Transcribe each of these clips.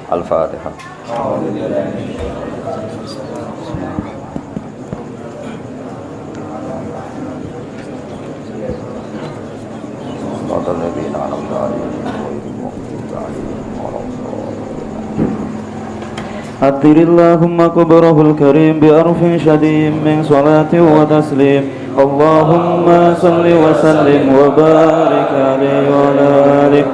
Al-Fatihah. أطر اللهم قبره الكريم بأرف شديد من صلاة وتسليم اللهم صل وسلم وبارك عليه وعلى آله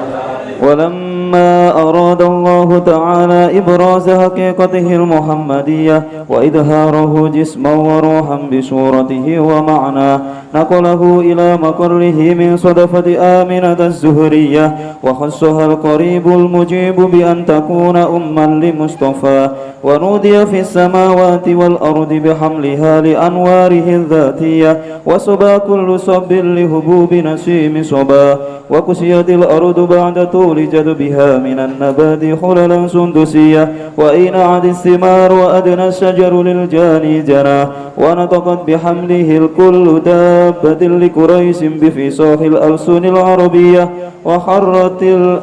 ولما أراد الله تعالى إبراز حقيقته المحمدية وإظهاره جسما وروحا بصورته ومعناه نقله إلى مقره من صدفة آمنة الزهرية وخصها القريب المجيب بأن تكون أما لمصطفى ونودي في السماوات والأرض بحملها لأنواره الذاتية وصبا كل صب لهبوب نسيم صبا وكسيت الأرض بعد طول جذبها من النبات خللا سندسية وإنعت الثمار وأدنى الشجر للجاني جناه ونطقت بحمله الكل دابة لكريس بفصاح الألسن العربية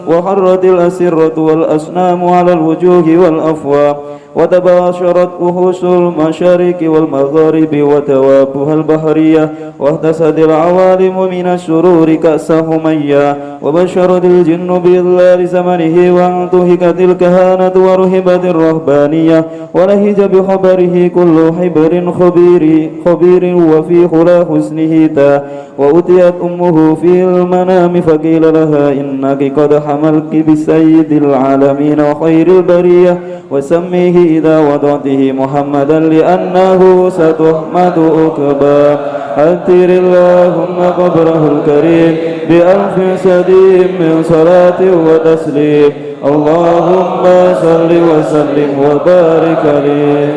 وحرت الأسرة والأصنام على الوجوه والأفواه وتباشرت وحوش المشارق والمغارب وتوابها البحرية واهتست العوالم من الشرور كأس همية وبشرت الجن بإضلال زمنه وانتهكت الكهانة ورهبت الرهبانية ولهج بخبره كل حبر خبير وفي خلا حسنه تا وأتيت أمه في المنام فقيل لها إنك قد حملت بسيد العالمين وخير البرية وسميه إذا وضعته محمدا لأنه ستحمد أكبا أطر اللهم قبره الكريم بألف سديد من صلاة وتسليم اللهم صل وسلم وبارك عليه.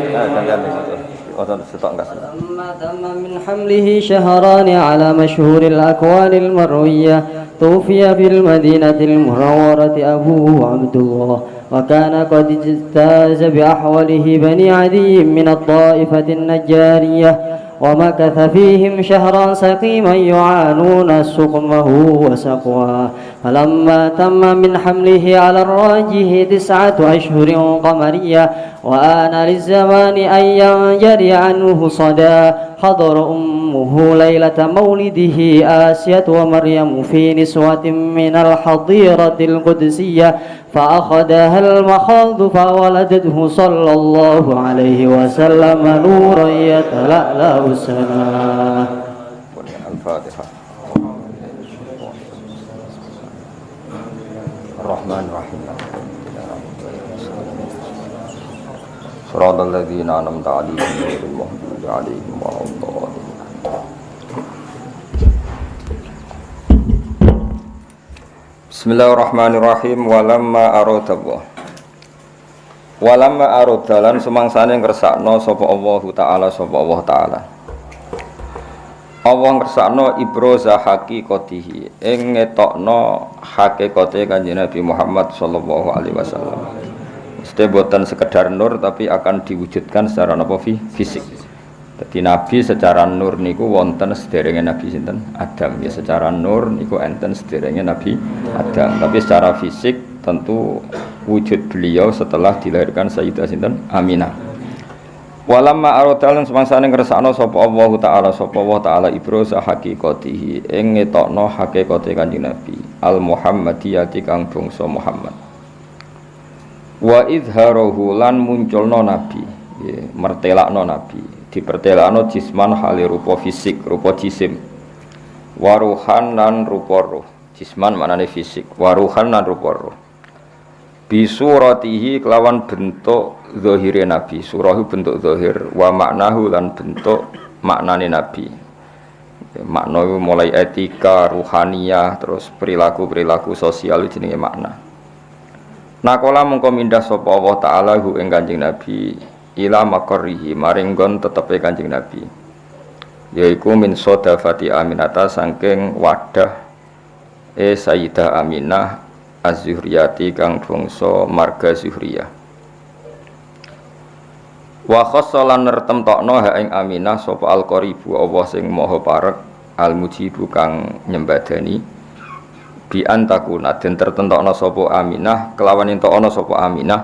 لما تم من حمله شهران على مشهور الأكوان المروية توفي في المدينة المنورة أبوه عبد الله وكان قد اجتاز بأحوله بني عدي من الطائفة النجارية ومكث فيهم شهرا سقيما يعانون سقمه وسقواه فلما تم من حمله على الراجح 9 أشهر قمرية وآن للزمان أن ينجري عنه صدى حضر أمه ليلة مولده آسية ومريم في نسوة من الحظيرة القدسية فأخذها المخاض فولدته صلى الله عليه وسلم نورا يتلألأ سناه. الفاتحة. الرحمن الرحيم. صراط الذين أنعمت عليهم غير المغضوب عليهم ولا الضالين. Bismillahirrahmanirrahim. Walamma aradha lan sumangsane ngersakno sapa Allah taala Allah ngersakno ibroza haqiqatihi ing ngetokno hakikate Kanjeng Nabi Muhammad sallallahu alaihi wasallam. Mesti boten sekedar nur tapi akan diwujudkan secara napa fisik. Jadi Nabi secara nur niku wonten sederenge Nabi sinten Adam ya, secara nur niku enten sederenge Nabi Adam, tapi secara fisik tentu wujud beliau setelah dilahirkan Sayyidah sinten Aminah. Walamma aradalun semangsane ngersakno sapa Allah taala ibroza haqiqatihi ing ngetokno hakikate Kanjeng Nabi al Muhammadiyati kang bangsa Muhammad wa izharahu lan munculno Nabi ya, mertelakno Nabi dipertelakno jisman hale rupa fisik, rupa jisim. Waruhan lan rupa roh. Jisman maknane fisik, waruhan lan rupa roh. Bisuratihi kelawan bentuk zahire Nabi. Surahu bentuk zahir, wa maknahu lan bentuk maknane Nabi. Makna mulai etika, ruhaniyah, terus perilaku sosial jenenge makna. Nakola mengko mindah sapa Allah taala hu ing Kanjeng Nabi ila maqarrihi maring nggon tetepe Kanjeng Nabi yaiku min sodafati Aminata saking wadah Sayyidah Aminah Az-Zuhriyati kang bangsa marga Zuhriyah Wa khassalan nertemtokno ha ing Aminah sapa al-qaribu Allah sing maha parek al-mujibu kang nyembadani bi antakuna den tertentokno sapa Aminah kelawan entokno sapa Aminah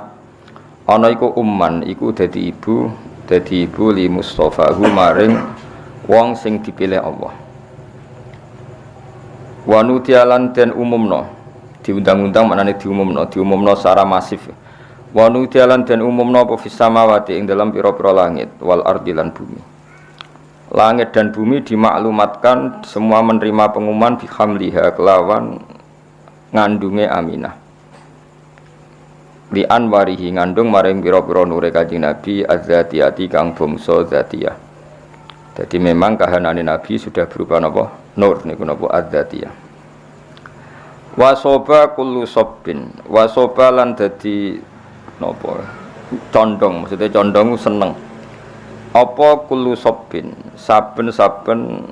ana iku umman iku dadi ibu li Mustafahu maring wong sing dipilih Allah. Wa nutialan den umumno diundang-undang maknane diumumno secara masif. Wa nutialan den umumno apa fis samawati ing dalam pira-pira langit wal ardi lan bumi. Langit dan bumi dimaklumatkan semua menerima pengumuman bihamliha kelawan ngandunge Aminah. Li anwarihi ngandung maring pira-pira nure Kanjeng Nabi az-zatiyati kang bangsa zatiyah. Jadi memang kahanane Nabi sudah berupa napa? Nur niku napa az-zatiyah. Wa soba kullu sabbin. Wa soba lan dadi napa? Condong, maksudnya condong seneng. Apa kullu sabbin? Saben-saben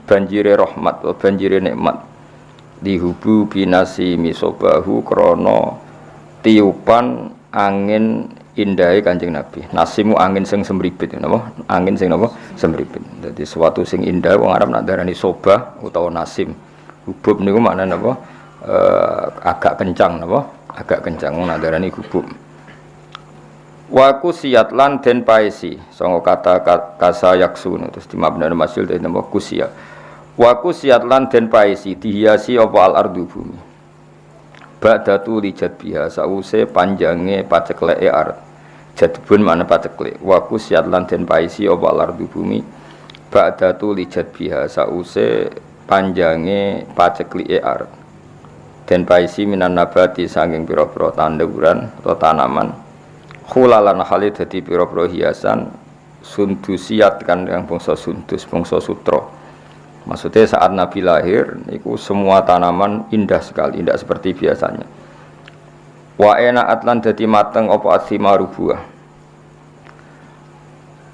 banjire rahmat, banjire nikmat. Dihubu binasi misobahu krana tiupan angin indahe Kanjeng Nabi. Nasimu angin sing semripit napa? Angin sing napa? Semripit. Dadi sesuatu sing indah wong Arab nak darani sobah utawa nasim. Hubub niku maknane napa? Agak kencang napa? Agak kencang wong nak darani hubub. Wa kusiyat lan den paesi sanga kata kasa yaksun terus di mabna masyhur dadi napa kusiyat. Wa kusiyat lan den paesi dihiasi apa al ardu bumi. Ba'datu lijat biha sause panjange pacekleke ard. Jadbun mana paceklek. Wa kusiyat lan den paesi apa al ardu bumi. Ba'datu lijat biha sause panjange pacekleke ard. Den paesi minan nabati saking pira-pira tanduran atau tanaman. Khulalan halid dadi pira-pira hiasan sundusiat kan yang bangsa sundus bangsa sutra. Maksudnya saat Nabi lahir itu semua tanaman indah sekali, tidak seperti biasanya. Wa enaat lan dadi mateng apa athimaru buah.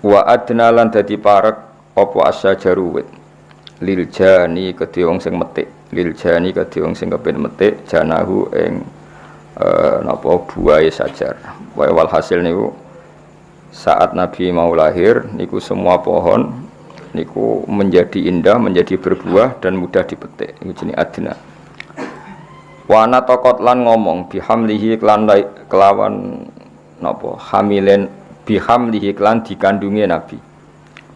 Wa adna lan dadi parek apa asyajaru wit. Lil jani kedhe wong sing metik, lil jani kedhe wong sing kepen metik janahu ing napa buahe sajar. Wal hasil niku saat Nabi mau lahir niku semua pohon niku menjadi indah, menjadi berbuah dan mudah dipetik. Iku jenenge adna. Wa ana taqat lan ngomong bihamlihi kelawan napa hamilen bihamlihi lan dikandungi Nabi.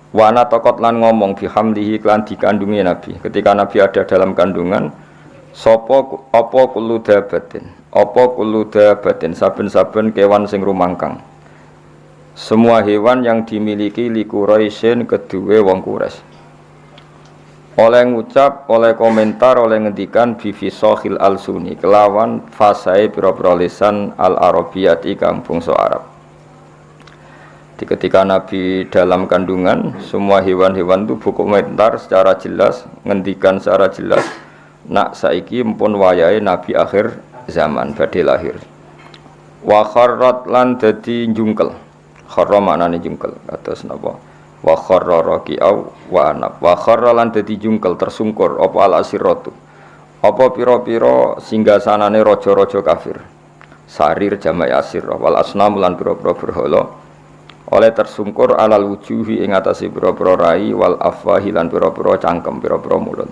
Wa ana taqat lan ngomong bihamlihi lan dikandungi Nabi. Ketika Nabi ada dalam kandungan sapa apa kullu dabatin saben-saben kewan sing rumangkang. Semua hewan yang dimiliki li Quraisyin kedue wong Quraisy. Oleh ngucap, oleh komentar, oleh ngendikan bifisohil al-suni kelawan fasai pira-pira lisan al-arabiyati kang bangsa Arab. Ketika Nabi dalam kandungan, semua hewan-hewan itu berkomentar secara jelas, ngendikan secara jelas, nak saiki mpun wayahe Nabi akhir zaman badhe lahir. Wa kharrat lan dadi njungkel. Kharra maknane jungkel kados napa wa kharra raqi'au wa anab wa kharra lan dadi jungkel tersungkur apa al asiratu apa pira-pira singgasanane raja-raja kafir sarir jamak asir wal asnam lan pira-pira berhala oleh tersungkur alal wujuhi ing atase pira-pira rai wal afwahi lan pira-pira cangkem pira-pira mulut.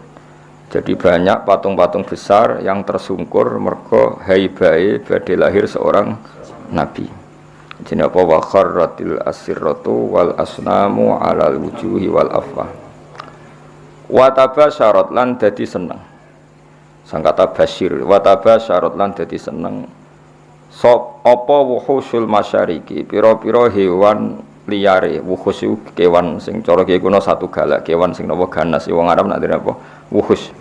Jadi banyak patung-patung besar yang tersungkur mergo haibae badhe lahir seorang nabi. Jenenge apa wa kharratil asirratu wal asnamu alal wujuhi wal afwa. Wa tabasyarat lan dadi seneng. Sang kata basyir wa tabasyarat lan dadi seneng. Sop apa wuhusul masyariki pira-pira hewan liyare wuhus kewan sing cara kiye kuna satu galak kewan sing napa ganas wong Arab nak apa wuhus.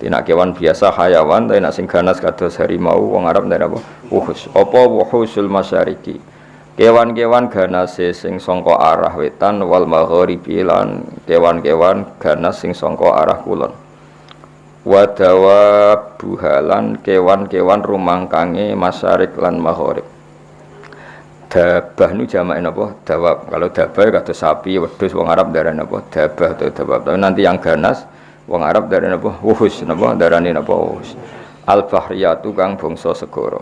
Nek kewan biasa hayawan tapi nek sing ganas kados harimau wong Arab ndak apa wuhus. Apa wuhusul masyariki kewan-kewan ganase sing sangka arah wetan wal maghribi lan kewan-kewan ganas sing sangka arah kulon. Wa dawabuhalan kewan-kewan rumangkange masyarik lan maghrib. Dabah nu jamake napa? Dawab. Kalau dabah kados sapi, wedhus wong Arab darane napa? Dabah atau dawab. Tapi nanti yang ganas wong Arab darane napa? Wuhus napa? Darane napa? Wuhus. Al-bahriyatu kang bangsa segara.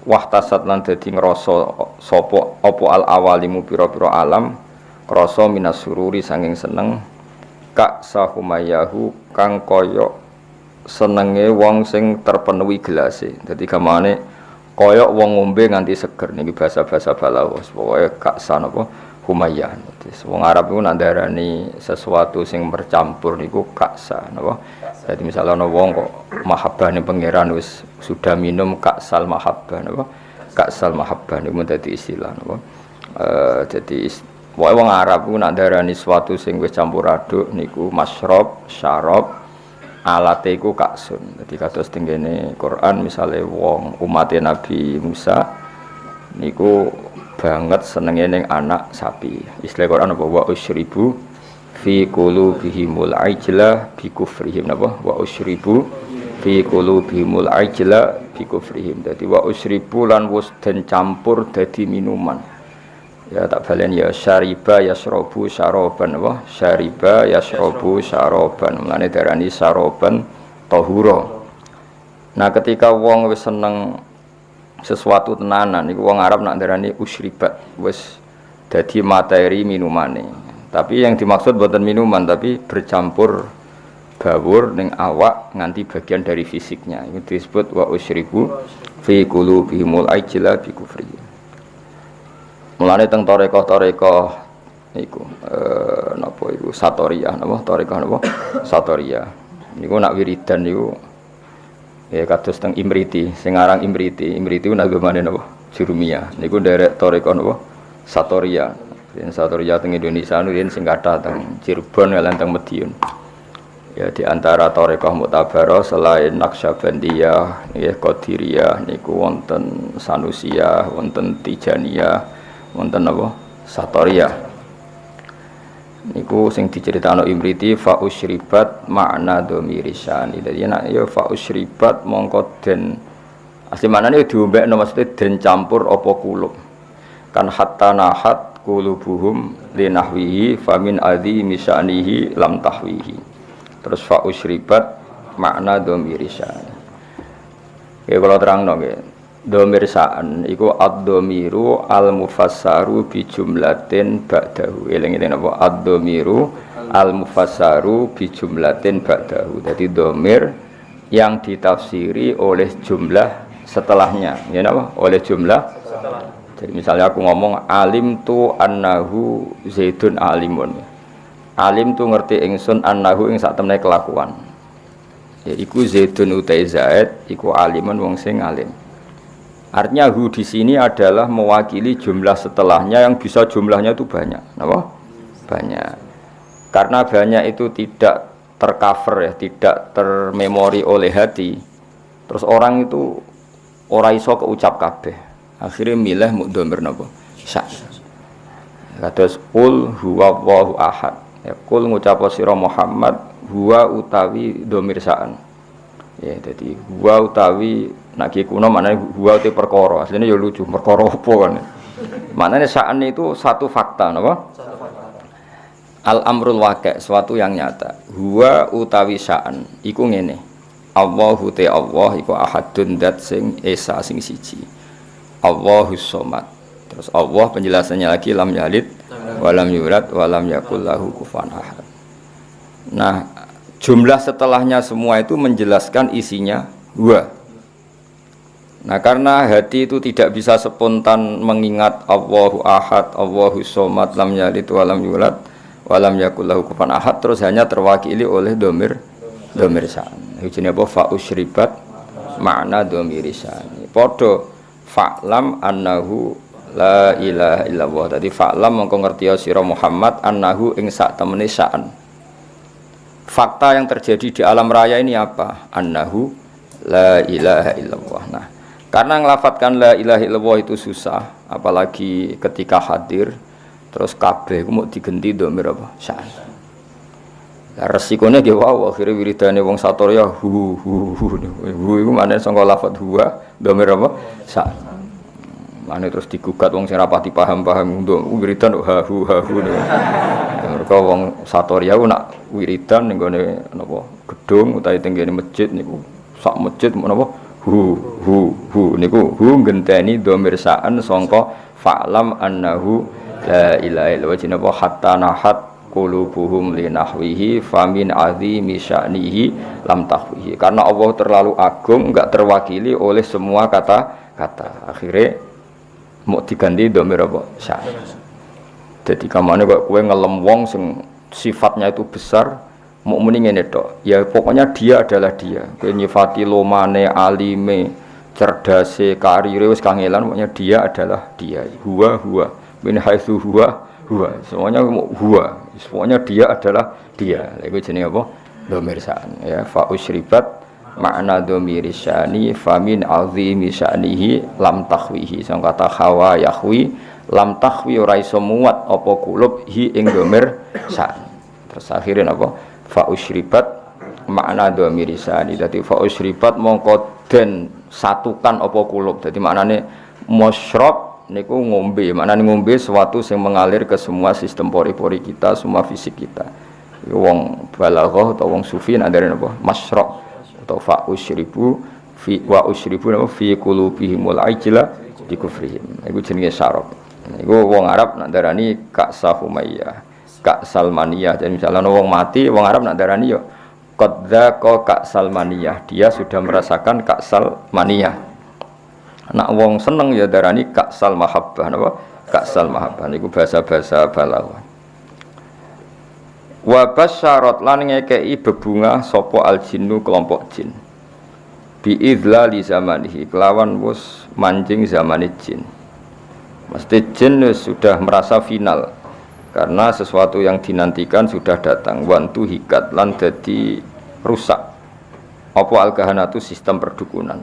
wahtasat lan dadi ngrasa sapa apa al awalimu pira-pira alam krasa minas sururi sanging seneng kak sahumayahu kang kaya senenge wong sing terpenuhi gelase. Dadi gamane kaya wong ngombe nganti seger niki bahasa-bahasa balaghah. Pokoke kak sanapa humayah. Wong Arab iku nak darani sesuatu sing bercampur niku kaksa napa. Jadi misalnya ana wong kok mahabbane pangeran wis sudah minum kaksal mahabbah napa. Kaksal mahabbah niku dadi istilah napa. Jadi wong Arab iku nak darani sesuatu sing wis campur aduk niku masyrab, syarab, alate iku kaksun. Dadi kados tenggene Quran misale wong umat Nabi Musa niku banget senenge ning anak sapi. Istilah Quran apa wa usyribu fi qulubihimul ajla bi kufrihim napa wa usyribu fi qulubihimul ajla bi kufrihim. Dadi wa usyribu lan wis den campur dadi minuman. Ya tak balen ya syariba yasrabu syaraban apa syariba yasrabu syaraban. Mulane darani syaraban tahura. Nah ketika wong wis seneng sesuatu tenanan iku wong Arab nak ndarani usyribat wis dadi materi minumane. Tapi yang dimaksud bukan minuman tapi bercampur bawur ning awak nganti bagian dari fisiknya. Itu disebut wa usyribu fi qulubihimul ajla bi kufri. Mulane teng tarekah-tarekah niku napa iku satoriyah napa tarekah napa satoriyah. Niku nak wiridan niku ya kados teng Imriti, sing aran Imriti ku nagamane napa? Jurumiyah. Niku derek tarekah napa? Satoriyah. Yen Satoriyah teng Indonesia niku yen sing kathah teng Cirebon lan teng Madiun. Ya di antara tarekah Mu'tabarah selain Naqsyabandiyah, nggih Qadiriyah niku wonten Sanusiyah, wonten Tijaniyah, wonten napa? Satoriyah. Niku sing diceritakno Imriti fa usyribat makna dhamirisani. Dadi nek ya fa usyribat mongko den asli maknane diombekno maksude den campur apa kulub. Kan hatta nahat qulubuhum linahwihi famin adhi misanihi lam tahwihi. Terus fa usyribat makna dhamirisani. Ya kula terangno nggih. Dhamirsaan iku ad-dhamiru al-mufassaru bi jumlatin ba'dahu. Eling-eling apa ad-dhamiru al-mufassaru bi jumlatin ba'dahu. Jadi dhamir yang ditafsiri oleh jumlah setelahnya. Ya napa? Oleh jumlah setelah. Jadi misalnya aku ngomong alim tu annahu zaidun alimun. Alim tu ngerti ingsun annahu ing sak temene kelakuan. Ya iku zaidun utai zaid iku alimun wong sing alim. Artinya hu di sini adalah mewakili jumlah setelahnya yang bisa jumlahnya itu banyak, apa? Banyak. Karena banyak itu tidak tercover ya, tidak termemori oleh hati. Terus orang itu ora iso keucap kabeh. Akhirnya milih mudhamir napa? Sa. Kados qul huwallahu ahad. Ya qul ngucap sira Muhammad huwa utawi dhamir sa'an. Ya jadi huwa utawi nak kuno maknanya huwa itu perkara. Aslinya ya lucu, perkara apa kan. Maknanya sa'an itu satu fakta napa? Al-amrul waqi', suatu yang nyata. Huwa utawi sa'an iku ngene. Allahu te Allah iku ahadun dat sing esa sing siji. Allahus somad. Terus Allah penjelasannya lagi lam yalid wa lam yulad wa lam yakul lahu kufuwan ahad. Nah, jumlah setelahnya semua itu menjelaskan isinya huwa. Nah karena hati itu tidak bisa spontan mengingat Allahu ahad, Allahu somad, lam yalid wa lam yulad wa lam yakul lahu kufuwan ahad, terus hanya terwakili oleh dhamir sa'an. Ujine apa fa usyribat makna dhamir sa'an. Padha fa'lam annahu la ilaha illallah. Tadi fa'lam mongko ngerti sira Muhammad annahu ing sak temene sa'an. Fakta yang terjadi di alam raya ini apa? Annahu la ilaha illallah. Nah, karena ngelafatkan la ilaha illallah itu susah, apalagi ketika hadir, terus kabeh ku mau digenti dhamir apa? Sa'an. Lah resikone ge wae akhire wiridane wong satorya hu iku maneh sangka lafat huwa dhamir apa? Sa'an. Mane terus digugat wong sing rapati paham-paham untuk wiridan ha hu. Mereka wong satorya ku nak wiridan ning gone napa gedung utawa teng gene masjid niku sak masjid menapa hu niku hu ngenteni dhamir sa'an sangka fa'lam annahu la ilaha illallah jinapa hatta nahat qulubuhum li nahwihi famin azimi sya'nihi lam tahwihi karena Allah terlalu agung enggak terwakili oleh semua kata-kata akhirnya mau diganti dhamir apa sa'an jadi kamane kok kowe ngelem wong sing sifatnya itu besar mau muni ngene tok ya pokoknya dia adalah dia kowe nyifati lomane alime cerdase karire wis kangelan pokoknya dia adalah dia huwa min haitsu huwa semuanya huwa pokoknya dia adalah dia iku jenenge apa dhamir sa'an ya fa usyribat makna dhamir syani famin azimi syanihi lam tahwihi sang kata hawa yahwi lam tahwi ora iso muat apa kulub hi ing dhamir sa'an terus akhirnya apa fa usyribat makna dhamir syani dadi fa usyribat mongko den satukan apa kulub dadi maknane musyrab niku ngombe maknane ngombe sesuatu yang mengalir ke semua sistem pori-pori kita semua fisik kita wong balaghah atau wong sufi andare napa masyrab atau fa usyribu fi wa usyribu fi qulubihimul ajla bi kufrihim iku jenenge syarab iku wong Arab nak darani Ka'sa Humayyah Ka'sal maniyah jadi misalnya wong mati wong Arab nak darani yo qad dzaqa Ka'sal maniyah dia sudah merasakan Ka'sal maniyah nak wong seneng ya darani Ka'sal mahabbah napa Ka'sal mahabbah niku bahasa-bahasa balaghah wa basyarat lan ngekeki bebungah sapa aljinnu kelompok jin bi idzlali zamanihi kelawan wis manjing zamane jin mesti jin sudah merasa final karena sesuatu yang dinantikan sudah datang wantu hikat lan dadi rusak apa al-kahanatu sistem perdukunan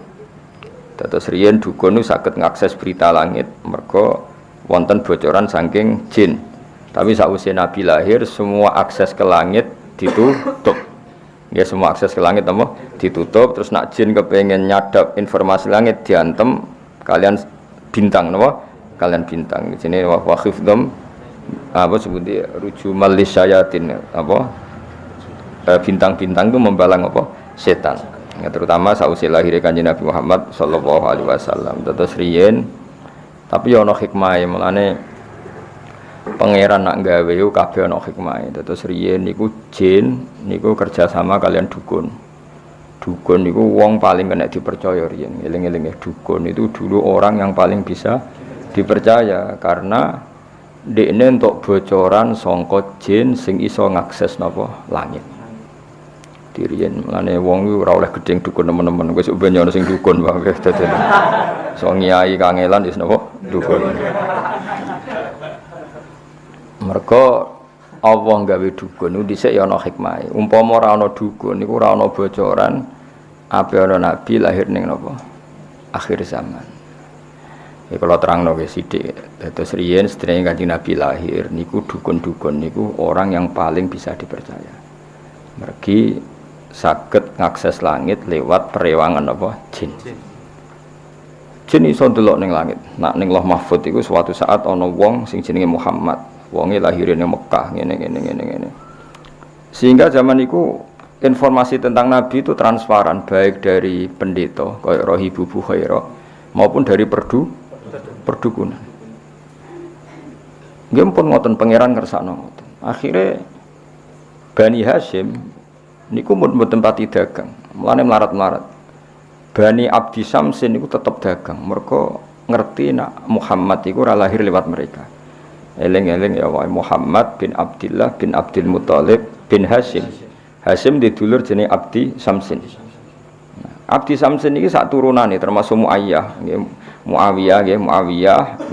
dados riyen dukun saged ngakses berita langit mergo wonten bocoran saking jin tapi sakwise Nabi lahir semua akses ke langit ditutup ya semua akses ke langit apa ditutup terus nak jin kepengen nyadap informasi langit diantem kalian bintang napa kalian bintang di sini waqifdom apa sebutnya rujumal lisyayatin apa bintang-bintang itu membalang apa setan ya, terutama sausi lahir Kanjeng Nabi Muhammad sallallahu alaihi wasallam terus riyen tapi ana hikmahe mulane pangeran nak gawe yo kabeh ana hikmahe terus riyen niku jin niku kerjasama kalian dukun niku wong paling kena dipercaya riyen eling-eling dukun itu dulu orang yang paling bisa dipercaya karena dekne untuk bocoran sangka jin sing iso ngakses napa langit. Diriyen mlane wong iku ora oleh gedeng dukun teman-teman wis ben ono sing dukun wae dadi. So nyai kangelan wis napa dukun. Mergo Allah gawe dukun niku dhisik ya ana hikmahe. Umpama ora ana dukun niku ora ana bocoran ape ana nabi lahir ning napa akhir zaman. Ya kalau terangno wis sithik dados riyen sedherenge Kanjeng Nabi lahir niku dukun-dukun niku orang yang paling bisa dipercaya. Mergi saged ngakses langit lewat perewangan apa jin. Jin iso ndelok ning langit. Nak ning Lauh Mahfuz iku suatu saat ana wong sing jenenge Muhammad. Wonge lahir ning Mekah ngene. Sehingga zaman iku informasi tentang Nabi itu transparan baik dari pendeta kaya Rohibu Bukhaira maupun dari perdukunan. Nggih pun ngoten pangeran ngersakno ngoten. Akhire Bani Hasyim niku mboten pati dagang, mulane melarat-melarat. Bani Abdi Samsin niku tetep dagang, mergo ngerti nak Muhammad iku ora lahir lewat mereka. Eling-eling ya wae Muhammad bin Abdillah bin Abdul Muthalib bin Hasyim. Hasyim didulur jenenge Abdi Samsin. Abdi Samsin iki sak turunane termasuk Muayyah nggih. Muawiyah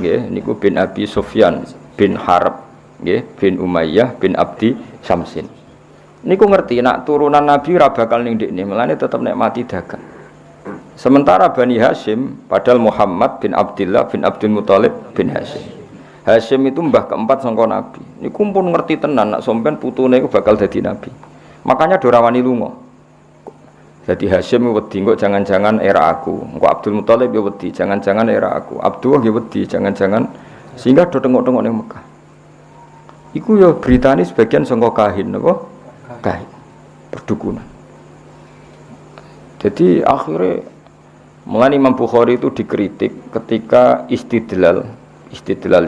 nggih niku bin Abi Sufyan bin Harb nggih bin Umayyah bin Abdi Samsin. Niku ngerti nak turunan Nabi ora bakal ning ndekne, melane tetep nek mati dagang. Sementara Bani Hasyim padahal Muhammad bin Abdillah bin Abdul Muthalib bin Hasyim. Hasyim itu mbah keempat sangka Nabi. Niku pun ngerti tenan nak sampean putune iku bakal dadi nabi. Makanya do rawani lunga. Jadi Hasyim wedi kok jangan-jangan era aku. Engko Abdul Muthalib ya wedi, jangan-jangan era aku. Abdullah ya wedi, jangan-jangan sehingga do tengok-tengok ning Mekah. Iku ya beritane sebagian sangka kahin napa? Kahin. Perdukunan. Jadi akhirnya Mulai Imam Bukhari itu dikritik ketika istidlal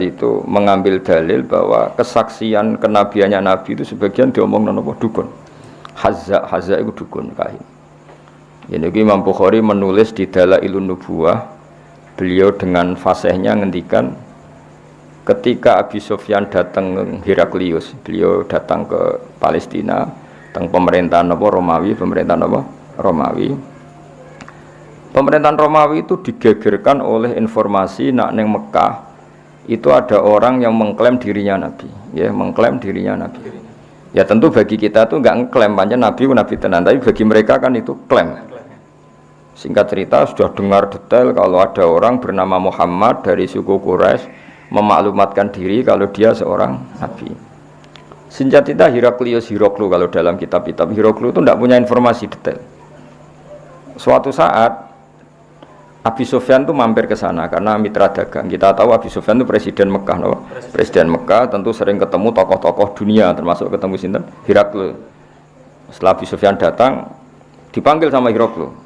itu mengambil dalil bahwa kesaksian kenabiannya Nabi itu sebagian diomong nopo dukun. Hazza itu dukun kahin. Jadi Imam Bukhari menulis di Dalailun Nubuwah, beliau dengan fasihnya ngendikan ketika Abi Sufyan datang Heraklius, beliau datang ke Palestina, teng pemerintahan Romawi. Pemerintahan Romawi itu digegerkan oleh informasi nak neng Mekah itu ada orang yang mengklaim dirinya Nabi, ya mengklaim dirinya Nabi. Ya tentu bagi kita tuh nggak ngeklaim banyak Nabi tenan, tapi bagi mereka kan itu klaim. Singkat cerita sudah dengar detail kalau ada orang bernama Muhammad dari suku Quraisy memaklumatkan diri kalau dia seorang Nabi. Singkat cerita Hiroklu kalau dalam kitab-kitab Hiroklu itu tidak punya informasi detail. Suatu saat Abi Sufyan itu mampir ke sana karena mitra dagang. Kita tahu Abi Sufyan itu presiden Mekah, no? Presiden Mekah tentu sering ketemu tokoh-tokoh dunia, termasuk ketemu sinten Heraklius. Setelah Abi Sufyan datang, dipanggil sama Heraklius.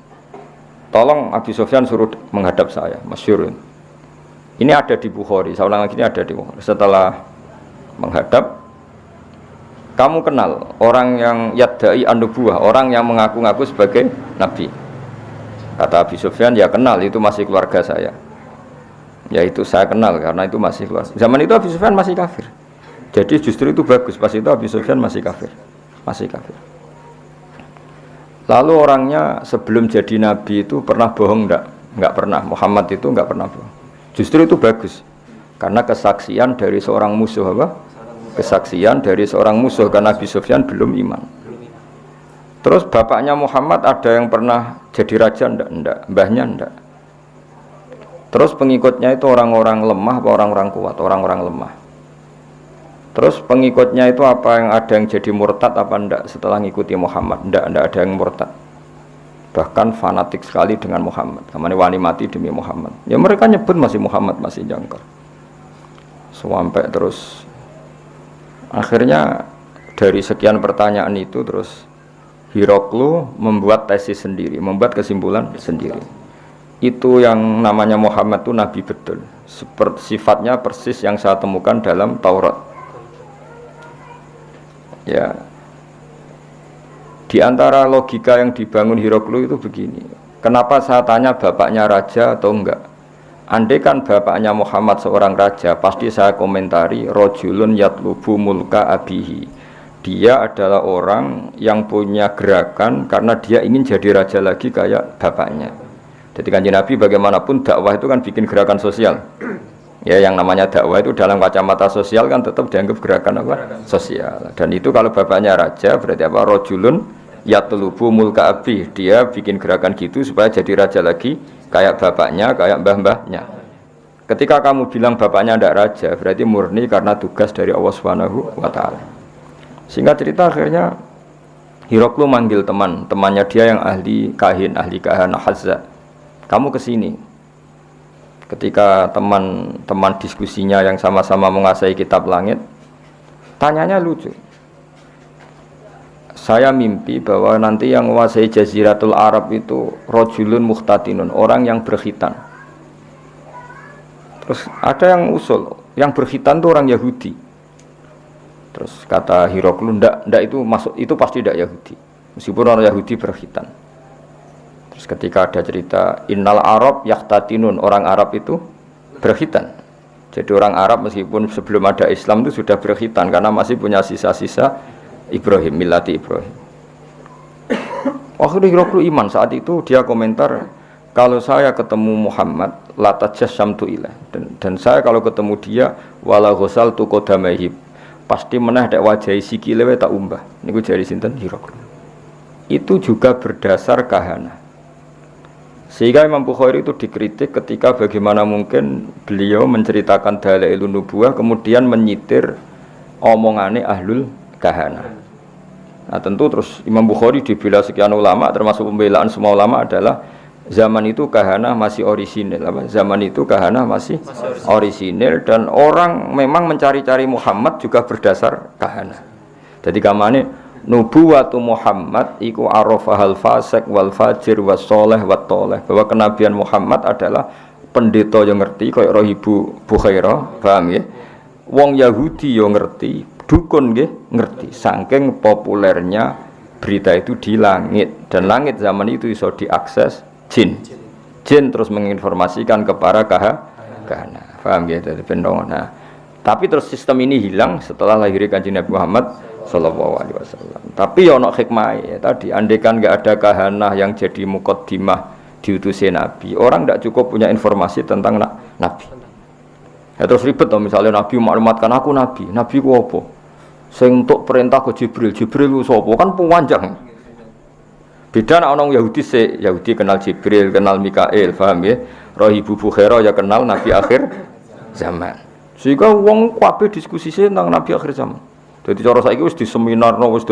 Tolong Abi Sufyan suruh menghadap saya, masyhur. Ini ada di Bukhari. Saya ulang lagi, ini ada di Bukhari. Setelah menghadap, kamu kenal orang yang yadda'i an-nubuwah, orang yang mengaku-ngaku sebagai nabi. Kata Abi Sufyan, ya kenal, itu masih keluarga saya. Ya itu saya kenal karena itu masih keluarga. Zaman itu Abi Sufyan masih kafir. Jadi justru itu bagus, pas itu Abi Sufyan masih kafir. Lalu orangnya sebelum jadi nabi itu pernah bohong enggak pernah. Muhammad itu enggak pernah bohong. Justru itu bagus. Karena kesaksian dari seorang musuh Kesaksian dari seorang musuh karena Abi Sufyan belum iman. Terus bapaknya Muhammad ada yang pernah jadi raja enggak? Mbahnya enggak. Terus pengikutnya itu orang-orang lemah apa orang-orang kuat? Orang-orang lemah. Terus pengikutnya itu apa yang ada yang jadi murtad apa enggak setelah ngikuti Muhammad? Enggak ada yang murtad. Bahkan fanatik sekali dengan Muhammad. Kamane wani mati demi Muhammad. Ya mereka nyebut masih Muhammad, masih jangkar. Sampai terus akhirnya dari sekian pertanyaan itu terus Hiroklu membuat tesis sendiri, membuat kesimpulan sendiri. Itu yang namanya Muhammad itu nabi betul. Seperti sifatnya persis yang saya temukan dalam Taurat. Ya. Di antara logika yang dibangun Hiroklu itu begini. Kenapa saya tanya bapaknya raja atau enggak? Andai kan bapaknya Muhammad seorang raja, pasti saya komentari rojulun yatlubu mulka abihi. Dia adalah orang yang punya gerakan karena dia ingin jadi raja lagi kayak bapaknya. Jadi Kanjeng Nabi bagaimanapun dakwah itu kan bikin gerakan sosial. Ya yang namanya dakwah itu dalam kacamata sosial kan tetap dianggap gerakan apa? Sosial. Dan itu kalau bapaknya raja berarti apa? Rojulun yatlubu mulka abi. Dia bikin gerakan gitu supaya jadi raja lagi kayak bapaknya, kayak mbah-mbahnya. Ketika kamu bilang bapaknya tidak raja, berarti murni karena tugas dari Allah Subhanahu wa taala. Singkat cerita akhirnya Hiroklu manggil temannya dia yang ahli kahana Hazza. Kamu kesini. Ketika teman-teman diskusinya yang sama-sama menguasai kitab langit, tanyanya lucu. Saya mimpi bahwa nanti yang menguasai Jaziratul Arab itu rojulun muhtatinun, orang yang berkhitan. Terus ada yang usul, yang berkhitan itu orang Yahudi. Terus kata Hiroklu, ndak itu masuk, itu pasti tidak Yahudi. Meskipun orang Yahudi berkhitan. Terus ketika ada cerita innal Arab yahtatinun, orang Arab itu berkhitan. Jadi orang Arab meskipun sebelum ada Islam itu sudah berkhitan karena masih punya sisa-sisa Ibrahim, millati Ibrahim. Waktu Hiroklu iman saat itu dia komentar, kalau saya ketemu Muhammad la tajassamtu ilah, dan saya kalau ketemu dia wala ghasaltu qadamaihi, pasti meneh dek wajahi sikile wae tak umbah. Niku jari sinten Hiroklu. Itu juga berdasar kahana. Sehingga Imam Bukhari itu dikritik ketika bagaimana mungkin beliau menceritakan Dalailun Nubuwah kemudian menyitir omongane ahlul kahana. Nah tentu terus Imam Bukhari dibela sekian ulama, termasuk pembelaan semua ulama adalah zaman itu kahana masih orisinil. Zaman itu kahana masih orisinil dan orang memang mencari-cari Muhammad juga berdasar kahana. Jadi kamane nubuwatu Muhammad iku arafahal fasik wal fajir was sholeh wat toleh, bahwa kenabian Muhammad adalah pendeta yang ngerti kaya roh Ibu Bukhairah, paham ya? Wong Yahudi yo ngerti, dukun nggih ngerti. Saking populernya berita itu di langit, dan langit zaman itu iso diakses jin. Jin terus menginformasikan kepada kahana. Paham ya? Dari pendongan. Nah, tapi terus sistem ini hilang setelah lahirnya Kanjeng Nabi Muhammad sallallahu alaihi wasallam. Tapi ya ono hikmah ya tadi, andaikan enggak ada kahanah yang jadi muqaddimah diutusnya Nabi, orang tidak cukup punya informasi tentang Nabi. Ya terus ribet toh, misalnya Nabi maklumatkan aku Nabi ku apa? Sing untuk perintah ke Jibril ku sapa? Kan panjang. Beda nek orang Yahudi kenal Jibril, kenal Mikail, paham ya? Roh Ibu Bukhairah ya kenal Nabi akhir zaman. Sehingga wong kabeh diskusi tentang Nabi akhir zaman. Jadi cara saiki wis di seminar, wis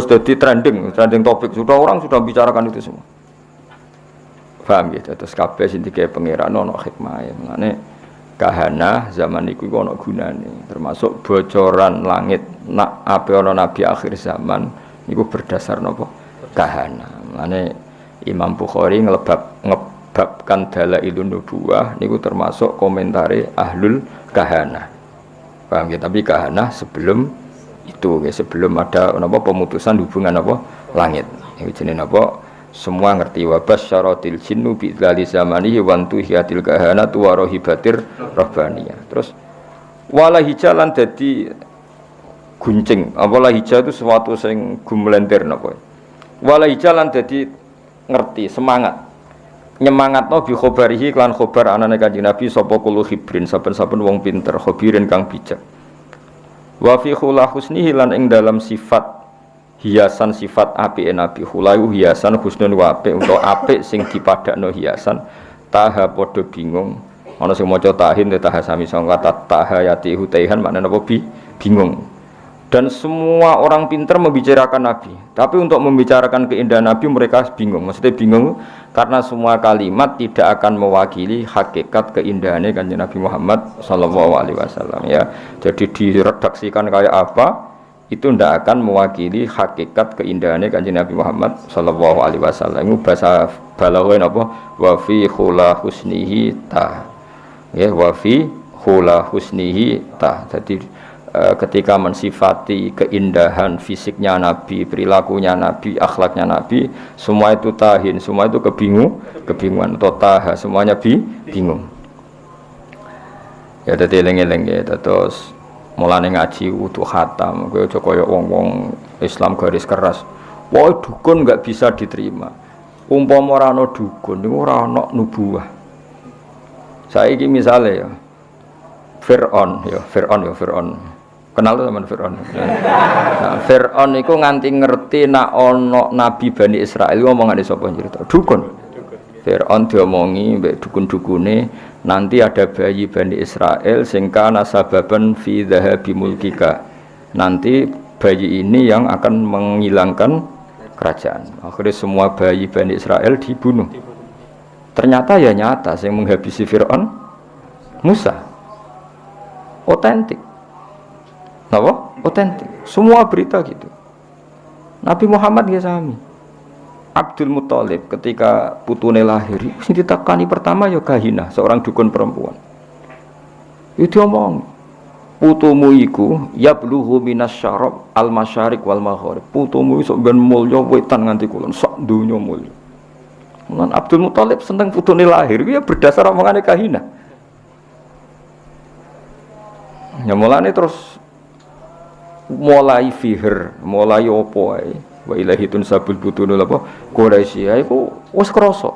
dadi trending topik. Orang sudah bicarakan itu semua. Paham ya? Terus kabeh sing dikae pangeran ana hikmah ya. Mane kahanah zaman iku ana gunane. Termasuk bocoran langit nak ape ana nabi akhir zaman niku berdasar napa? Kahanah. Mane Imam Bukhari ngebabkan dalailun nubuwah niku termasuk komentare ahlul kahanah. Paham ya? Tapi kahanah sebelum itu ya, sebelum ada napa pemutusan hubungan apa langit. Iki jenenge napa? Semua ngerti wa basyaratil jinnu bi dzali zamanihi wa antuhiyatil kahanatu wa rahibatir rabbaniyah. Terus wala hijalan dadi guncing. Apa hija itu sesuatu sing gumlentir napa. Wala hijalan dadi ngerti, semangat. Nyemangatno bi khabarihi lan khabar anane Kanjeng Nabi sapa kulo khibrin, saben-saben wong pinter, khabirin kang bijak. Wa fi khula husnihi lan ing dalam sifat hiasan sifat apike Nabi, khulayu hiasan husnun wa apik utawa apik sing dipadakno hiasan. Taha padha bingung. Ana sing maca tahin taha sami sing kata tahayati hutaihan maknane apa bingung. Dan semua orang pintar membicarakan Nabi, tapi untuk membicarakan keindahan Nabi mereka bingung. Maksudnya bingung karena semua kalimat tidak akan mewakili hakikat keindahannya Kanjeng Nabi Muhammad sallallahu alaihi wasallam ya. Jadi diredaksikan kayak apa itu tidak akan mewakili hakikat keindahannya Kanjeng Nabi Muhammad sallallahu alaihi wasallam. Itu bahasa balaghah apa? Wa fi khula husnihi ta. Ya, wa fi khula husnihi ta. Jadi ketika mensifati keindahan fisiknya Nabi, perilakunya Nabi, akhlaknya Nabi, semua itu tahin, semua itu kebingungan atau taha, semuanya bingung. Ya dadi eling-eling ya, terus mulane ngaji utuh khatam, kowe aja kaya wong-wong Islam garis keras. Wah, dukun enggak bisa diterima. Umpama ora ana dukun niku ora ana nubuwah. Saiki misale ya Fir'aun. Kenal tuh teman Fir'aun. Nah, Fir'aun itu nganti ngerti nak ono Nabi Bani Israel ngomongane sapa cerita? Dukun. Fir'aun diomongi mbek dukun-dukune nanti ada bayi Bani Israel sing kana sababan fi dhahabi mulkika. Nanti bayi ini yang akan menghilangkan kerajaan. Akhirnya semua bayi Bani Israel dibunuh. Ternyata ya nyata sing menghabisi Fir'aun Musa. Otentik. Apa? Otentik. Semua berita gitu. Nabi Muhammad ya sami. Abdul Muthalib ketika putune lahir, sing ditakani pertama ya Gahinah, seorang dukun perempuan. Itu omong, putumu iku yablughu minasyarab al-masyariq wal maghrib. Putumu iso ben mulya wetan nganti kulon, sak donya mulya. Lan Abdul Muthalib seneng putune lahir, ya berdasar omongane Gahinah. Ya mulane terus mulai fihir, mulai opo ae wa ilahi tunsabul butunul apa Quraisy iku wis krasa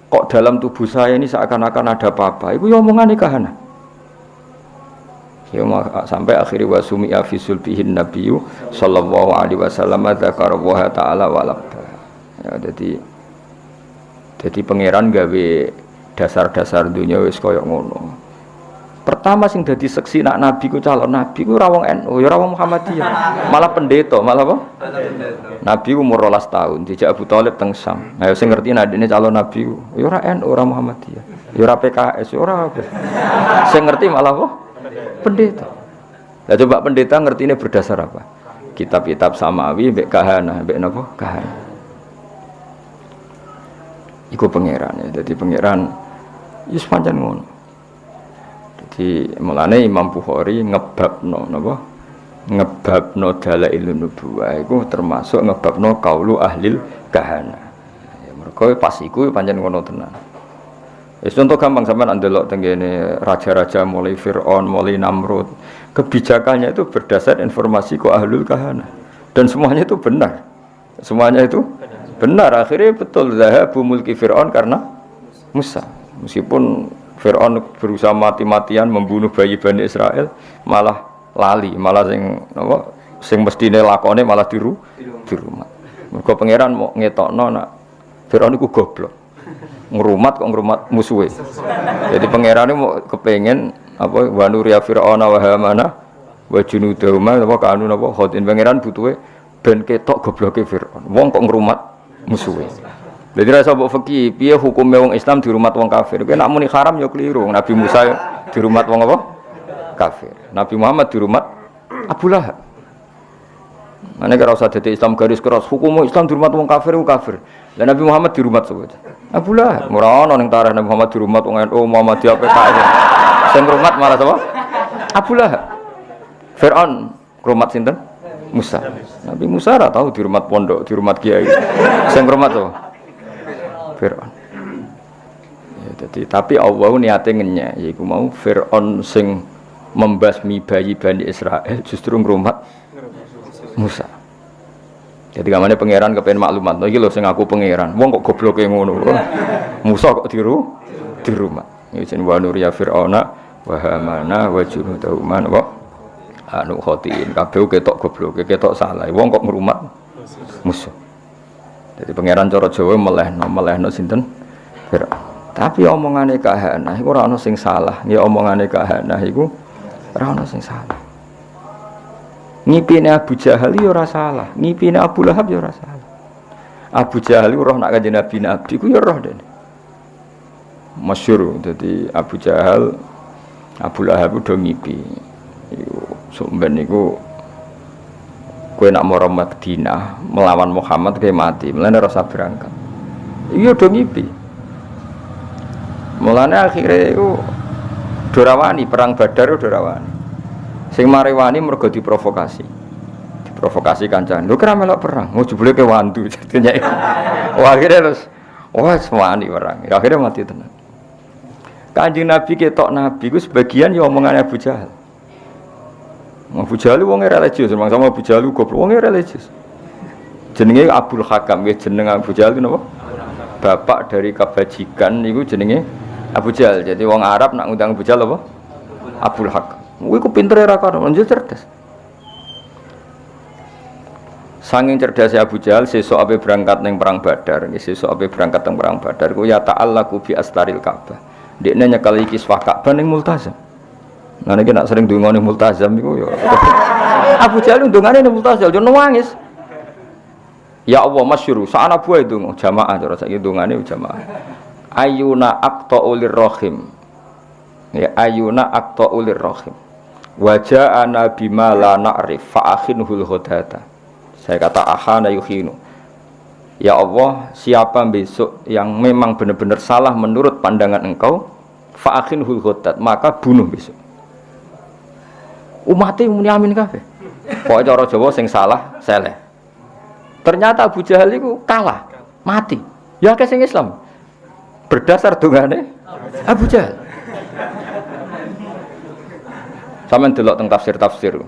kok dalam tubuh saya ini seakan-akan ada apa-apa iku ya omongane Kahana ya sampai akhirnya wasumi fi sulbihin nabiyyu sallallahu alaihi wasallam dzakara wa ta'ala walabba ya jadi pangeran gawe dasar-dasar dunia wis kaya ngono. Pertama sing dadi seksi nak nabi ku calon nabi ku ora wong NU, ya ora wong Muhammadiyah. Malah pendeta, malah apa? Nabi umur 12 tahun, dijak Abu Thalib teng Syam. Ayo sing ngerti nadine calon nabi ku, ya ora NU, ora Muhammadiyah. Ya ora PKS, ya ora apa. Sing ngerti malah apa? Pendeta. Lah coba pendeta ngertine berdasar apa? kitab-kitab samawi mbek kahana, mbek napa? Kahana. Iku pangeran ya. Dadi pangeran wis pancen ngono. Dadi mulane Imam Bukhari ngebabno napa? Ngebabno dalailun nubuwah iku termasuk ngebabno qaulu ahlil kahana. Ya mergo pas iku pancen ngono tenan. Wis contoh gampang sampean ndelok tengene raja-raja mulai Firaun, mulai Namrud. Kebijakannya itu berdasar informasi ku ahlul kahana. Dan semuanya itu benar. Semuanya itu benar. Akhirnya betul zahabu mulki Firaun karena Musa. Meskipun Firaun berusaha mati-matian membunuh bayi Bani Israel, malah lali, malah sing mestine lakone malah di rumah. Mergo pangeran mau ngetokno nak Firaun iku goblok. Ngrumat kok ngrumat musuhe. Jadi pangerane mau kepengen apa wa nuriya fir'auna wa hamana wa junudahuma apa kanu napa khotin pangeran butuhe ben ketok gobloke Firaun. Wong kok ngrumat musuhe. Jadi rasa mbok fikih piye hukume wong Islam dirumat wong kafir. Kuwi nek muni haram ya keliru. Nabi Musa ya dirumat wong apa? Kafir. Nabi Muhammad dirumat Abu Lahab. Mane kira usah dadi Islam garis keras hukum Islam dirumat wong kafir ku kafir. Lah Nabi Muhammad dirumat sapa? Abu Lahab. Ora ana ning tarikh Nabi Muhammad dirumat wong NU Muhammadiyah PKS. Sing rumat malah sapa? Abu Lahab. Firaun rumat sinten? Musa. Nabi Musa ora tahu dirumat pondok, dirumat kiai. Sing rumat sapa? Firaun. Ya dadi tapi Allah niate ngenyek yaiku mau Firaun sing membasmi bayi Bani Israel justru ngrumat Musa. Jadi kamane pangeran kepen maklumat. Iki lho sing aku pangeran. Wong kok gobloke ngono. Musa kok di rumah. Iki jeneng wa nuriya fir'auna wa hamana wa junudahuma wa anu khotin. Kabeh ketok gobloke, ketok salah. Wong kok ngrumat Musa. Jadi pangeran cara Jawa melehno sinten? Firaun. Tapi omongane kahana iku ora ana sing salah. Ya omongane kahana iku ora ana sing salah. Ngipine Abu Jahal ya ora salah, ngipine Abu Lahab ya ora salah. Abu Jahal roh nak kanjeng Nabi ku ya roh dene. Masyhur dadi Abu Jahal Abu Lahab do ngipi. Iku sampeyan niku kowe nak mara Madinah melawan Muhammad kowe mati, mulane ora usah berangkat. Iya do ngipi. Mulane akhire iku dorawani perang Badar dorawani. Sing marewani mergo diprovokasi. Diprovokasi kancane. Lho kira melok perang, mau jebule ke wandu jadinya. Wah akhirnya terus wah semani perang. Akhirnya mati tenan. Kanjeng Nabi ketok Nabi ku sebagian ya omongane Abu Jahal. Abu Jahal wong religius, sama Abu Jahal goblok wong religius. Jenenge Abdul Hakam, nggih jeneng Abu Jahal napa? Bapak dari kebajikan niku jenenge Abu Jahal. Jadi wong Arab nak ngundang Abu Jahal apa? Abdul Hakam. Kuwi ku pintere ra karo, njur cerdas. Sanging cerdasnya Abu Jahal sesuk ape berangkat ning perang Badar, nggih sesuk ape berangkat ning perang Badar ku ya ta'allaqu bi astaril Ka'bah. Dekne nyekel iki kiswah Ka'bah ning Multazam. Lah nek nak sering ndonga ning Multazam iku ya. Abu Jahal ndongane ning Multazam yo nangis. Ya Allah masyhur, sakana buah itu jamaah cara saiki ndongane jamaah. Ayuna aqta'ulir rahim. Ya ayuna aqta'ulir rahim. Waja'ana bima la na'rif fa'akhinhul hodata. Saya kata ahana yukhinu. Ya Allah, siapa besok yang memang benar-benar salah menurut pandangan engkau, fa'akhinhul hodat, maka bunuh besok. Umatnya muni amin kabeh. Pokoknya cara Jawa sing salah seleh. Ternyata Abu Jahal itu kalah, mati. Ya ke sing Islam. Berdasar dongane Abu Jahal. Sampeyan delok teng tafsir-tafsir.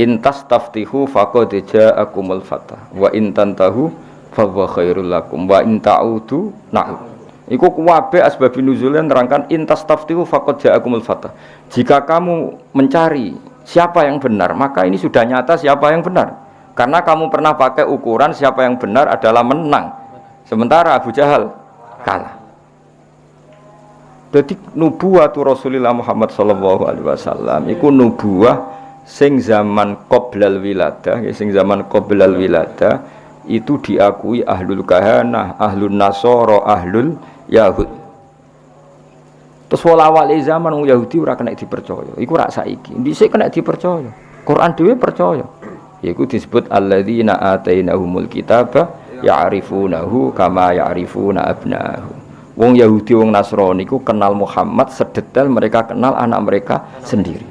Intas taftihu faqad ja'akumul fatah wa in tantahu fa huwa khairul lakum wa in ta'udu na'ud. Iku kuwabe asbab nuzulnya nerangkan intas taftihu faqad ja'akumul fatah. Jika kamu mencari siapa yang benar, maka ini sudah nyata siapa yang benar. Karena kamu pernah pakai ukuran siapa yang benar adalah menang. Sementara Abu Jahal kalah. Jadi nubuwatu Rasulullah Muhammad sallallahu alaihi wasallam iku nubuwah sing zaman qoblal wiladah, sing zaman qoblal wiladah itu diakui ahlul kahanah, ahlul nasara, ahlul yahud. Terus awal zaman wong Yahudi ora kena dipercaya. Iku rak saiki. Dhisik kena dipercaya. Quran dhewe percaya. Iku disebut alladzina atainahumul kitaba ya'rifunahu kama ya'rifuna abna'ahum. Wong Yahudi wong Nasrani iku kenal Muhammad sedetail mereka kenal anak mereka sendiri.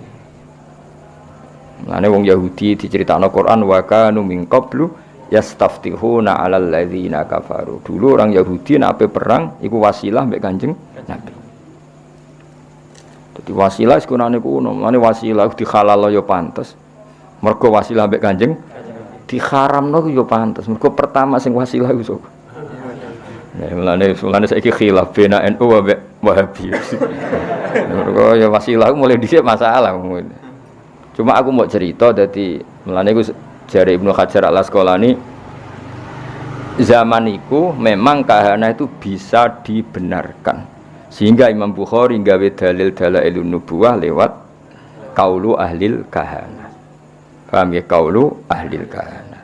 Lane wong Yahudi diceritakno Quran wa kanu min qablu yastaftihuna 'alal ladzina kafaru. Dulu orang Yahudi nek ape perang iku wasilah mbek Kanjeng Nabi. Dadi wasilah sekunane kuno, mane wasilah dihalal ya pantes. Mergo wasilah mbek Kanjeng diharamno ya pantes. Mergo pertama sing wasilah iku sapa? Nah, mulane saiki khilaf bena NU ambek Wahabi. Mergo ya wasilah mulai dhisik masalah. Cuma aku mau cerita dadi mulane iku jare Ibnu Hajar Al-Asqalani zaman iku memang kahana itu bisa dibenarkan. Sehingga Imam Bukhari gawe dalil dalailun nubuwah lewat qaulu ahlil kahana. Paham ya, qaulu ahlil kahana.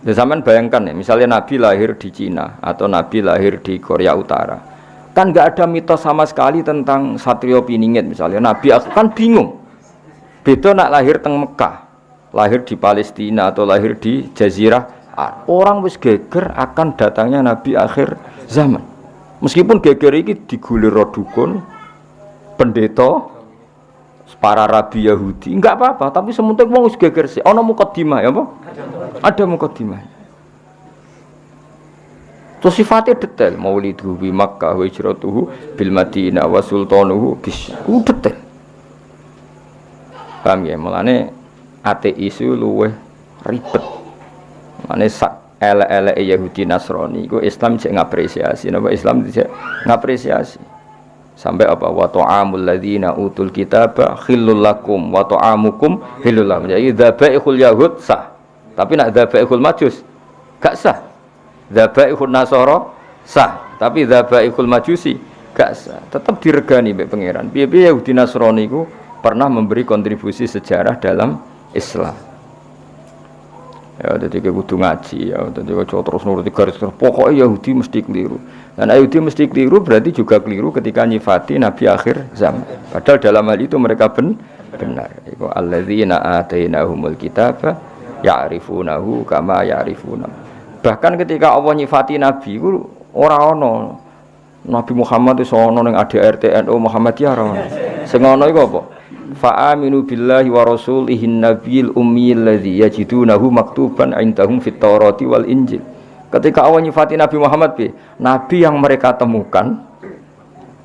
Zaman bayangkan ya, misalnya Nabi lahir di Cina atau Nabi lahir di Korea Utara. Kan enggak ada mitos sama sekali tentang Satrio Piningit misalnya. Nabi aku kan bingung. Beda nak lahir teng Mekah, lahir di Palestina atau lahir di Jazirah. Orang wis geger akan datangnya Nabi akhir zaman. Meskipun geger iki digulir dukun, pendeta, para rabi Yahudi, enggak apa-apa, tapi sementing wong wis geger sih. Ana mukadimah ya apa? Ada mukadimah. Terus sifatnya detail, maulidu bi Makkah wa hijratuhu bil Madinah wa sultanuhu bis. Detail. Paham ya? Mulane ateis itu luweh ribet. Mulane elek-elek Yahudi Nasrani iku Islam cek ngapresiasi, napa Islam cek ngapresiasi. Sampai apa wa ta'amul ladzina utul kitaba khillul lakum wa ta'amukum khillul lahum. Jadi dzabaihul yahud sah. Tapi nak dzabaihul majus gak sah. Dzabaihul nasara sah, tapi dzabaihul majusi gak sah. Tetap diregani mbek pangeran. Piye-piye Yahudi Nasrani iku pernah memberi kontribusi sejarah dalam Islam. Ya, jadi kudu ngaji ya, jadi terus nuruti garis pokoknya Yahudi mesti keliru. Dan Yahudi mesti keliru berarti juga keliru ketika nyifati Nabi akhir zaman. Padahal dalam hal itu mereka benar. Iku alladzina atainahumul kitaba ya'rifunahu kama ya'rifuna. Bahkan ketika Allah nyifati Nabi iku ora ana Nabi Muhammad iso ana ning ADRT NU Muhammadiyah ora ana. Sing ana iku apa? Fa'aminu billahi wa rasulihin nabiyil ummiyil ladzi yajidunahu maktuban indahum fit Taurati wal Injil. Ketika Allah nyifati Nabi Muhammad Nabi yang mereka temukan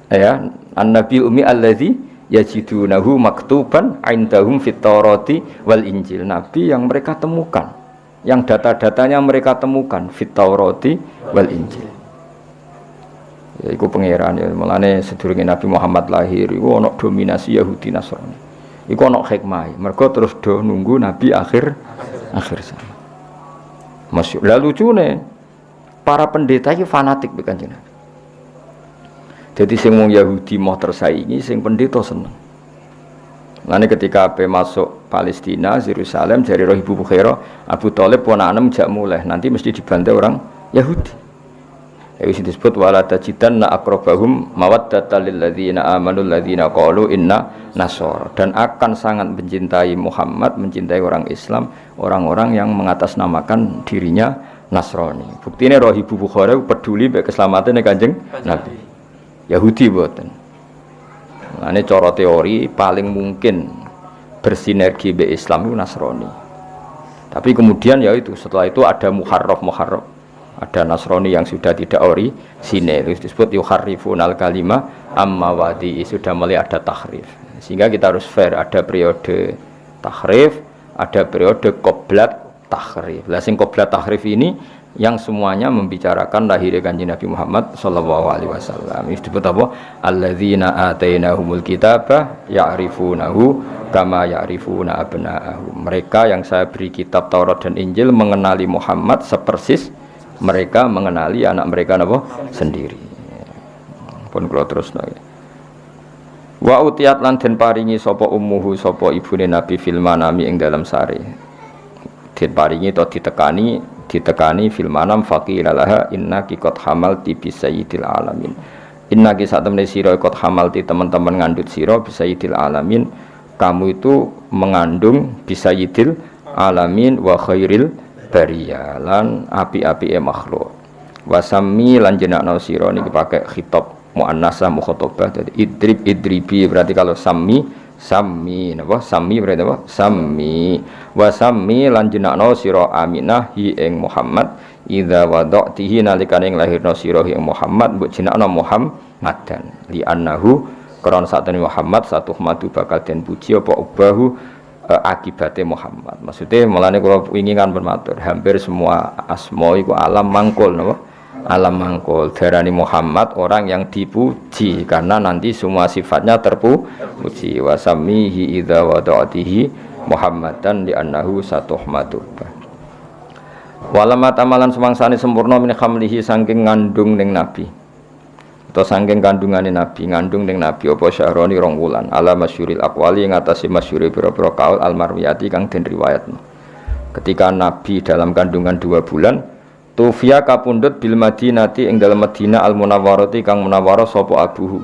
ya, an-nabiyul ummi alladzi yajidunahu maktuban indahum fit Taurati wal Injil. Nabi yang mereka temukan, yang data-datanya mereka temukan fit Taurati wal Injil. Ya, iku pangeran ya, mulane sedurunge Nabi Muhammad lahir iku ana dominasi Yahudi Nasrani. Iku ana hikmah. Mergo terus do nunggu Nabi akhir zaman. Masyhur. Lah lucune para pendeta iki fanatik mbek Kanjeng Nabi. Jadi sing wong Yahudi mau tersaingi, sing pendeta seneng. Mulane ketika ape masuk Palestina, Yerusalem dari Ibu Bukhairah, Abu Thalib ponakan jak mulai nanti mesti dibantai orang Yahudi. Itu disebut wala tajidanna aqrabahum mawaddatan lil ladzina amanu alladzina qalu inna nasara, dan akan sangat mencintai Muhammad, mencintai orang Islam, orang-orang yang mengatasnamakan dirinya Nasrani. Buktine roh Ibu Bukhari peduli mek keselamatan Kanjeng Nabi. Yahudi boten. Mane cara teori paling mungkin bersinergi be Islam itu Nasrani. Tapi kemudian ya itu setelah itu ada muharraf. Ada Nasrani yang sudah tidak orisinil, itu disebut yuharrifunal kalima amma wadi, sudah mulai ada tahrif. Sehingga kita harus fair, ada periode tahrif, ada periode qoblat tahrif. Lah sing qoblat tahrif ini yang semuanya membicarakan lahirnya Kanjeng Nabi Muhammad sallallahu alaihi wasallam. Itu disebut apa? Alladzina atainahumul kitaba ya'rifunahu kama ya'rifuna abna'ahum. Mereka yang saya beri kitab Taurat dan Injil mengenali Muhammad sepersis mereka mengenali anak mereka napa sendiri. Pun kula terusno. Wa utiyat lan den paringi sapa ummuhu sapa ibune Nabi fil manami ing dalam sare. Den paringi to ditekani fil manam faqila laha innaki qad hamalti bi sayyidil alamin. Innaki satemene sira qad hamalti teman-teman ngandut sira bi sayyidil alamin. Kamu itu mengandung bi sayyidil alamin wa khairil bariyah lan api-apike makhluk. Wasami lan jenakno sira niki pakai khitab muannasah mukhatabah. Jadi idribi berarti kalau sami napa? Sami berarti apa? Sami. Wasami lan jenakno sira Aminah hi ing Muhammad idza wada'tihi nalikane lahirna sira hi ing Muhammad mbok jenakno Muhammadan li annahu krana satene Muhammad satu madu bakal den puji apa ubahu akibate Muhammad. Maksudnya mulane kula wingi kan bermatur hampir semua asma iku alam mangkul napa? Alam mangkul darani Muhammad orang yang dipuji karena nanti semua sifatnya terpuji. Wasamihi idza wada'tihi Muhammadan li annahu satuhmadu. Walama tamalan semangsane sempurna min khamlihi saking ngandung ning nabi atau saking kandungane nabi ngandung ning nabi apa syahroni rong wulan ala masyhuril aqwali ing atase masyhure pira-pira kaul al marwiyati kang den riwayatno. Ketika nabi dalam kandungan 2 bulan Tufia kapundhut bil Madinati ing dalem Madinah al Munawwarati kang munawwarah sapa abuhu.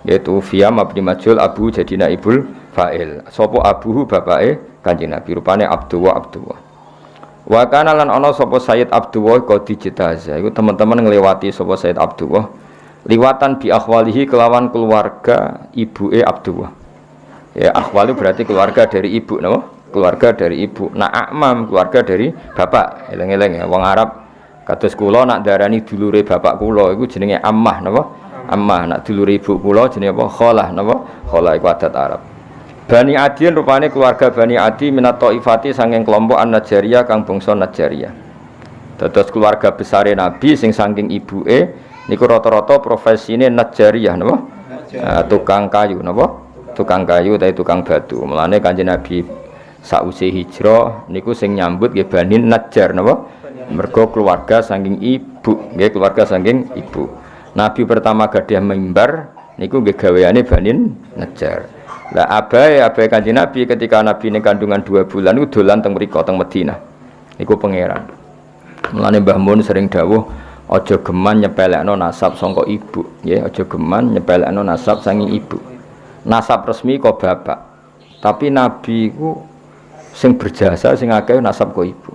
Yaitu Tufia mabni majhul abu jadi naibul fa'il. Sapa abuhu bapake Kanjeng Nabi rupane Abdullah. Wa kana lan ana sapa Sayyid Abdullah qadi jitaza. Iku teman-teman nglewati sapa Sayyid Abdullah liwatan bi akhwalihi kelawan keluarga ibuke Abdullah. Ya akhwali berarti keluarga dari ibu napa? Keluarga dari ibu. Nah akmam keluarga dari bapak. Eleng-eleng ya wong Arab kados kula nak darani dulure bapak kula iku jenenge ammah napa? Ammah. Nak dulure ibu kula jenenge apa? Khalah napa? Khalah iku adat Arab. Bani Adin rupane keluarga Bani Adi minat Taifati saking kelompok An-Najjariyah kang bangsa Najjariyah. Dados keluarga besare Nabi sing saking ibuke niku rata-rata profesine Najjariyah napa? Tukang kayu napa? Tukang kayu utawa tukang batu. Mulane Kanjeng Nabi sausé hijrah niku sing nyambut nggih Bani Najjar napa? Mergo keluarga saking ibu, nggih keluarga saking ibu. Nabi pertama gadah mimbar niku nggih gaweane Bani Najjar. Lah abahe Kanjeng Nabi ketika Nabi ning kandungan 2 bulan niku dolan teng mriko teng Madinah. Niku pangeran. Mulane Mbah Mun sering dawuh aja geman nyepelekno nasab saka ibu, nggih aja geman nyepelekno nasab saking ibu. Nasab resmi kok bapak. Tapi Nabi ku sing berjasa sing akeh nasab kok ibu.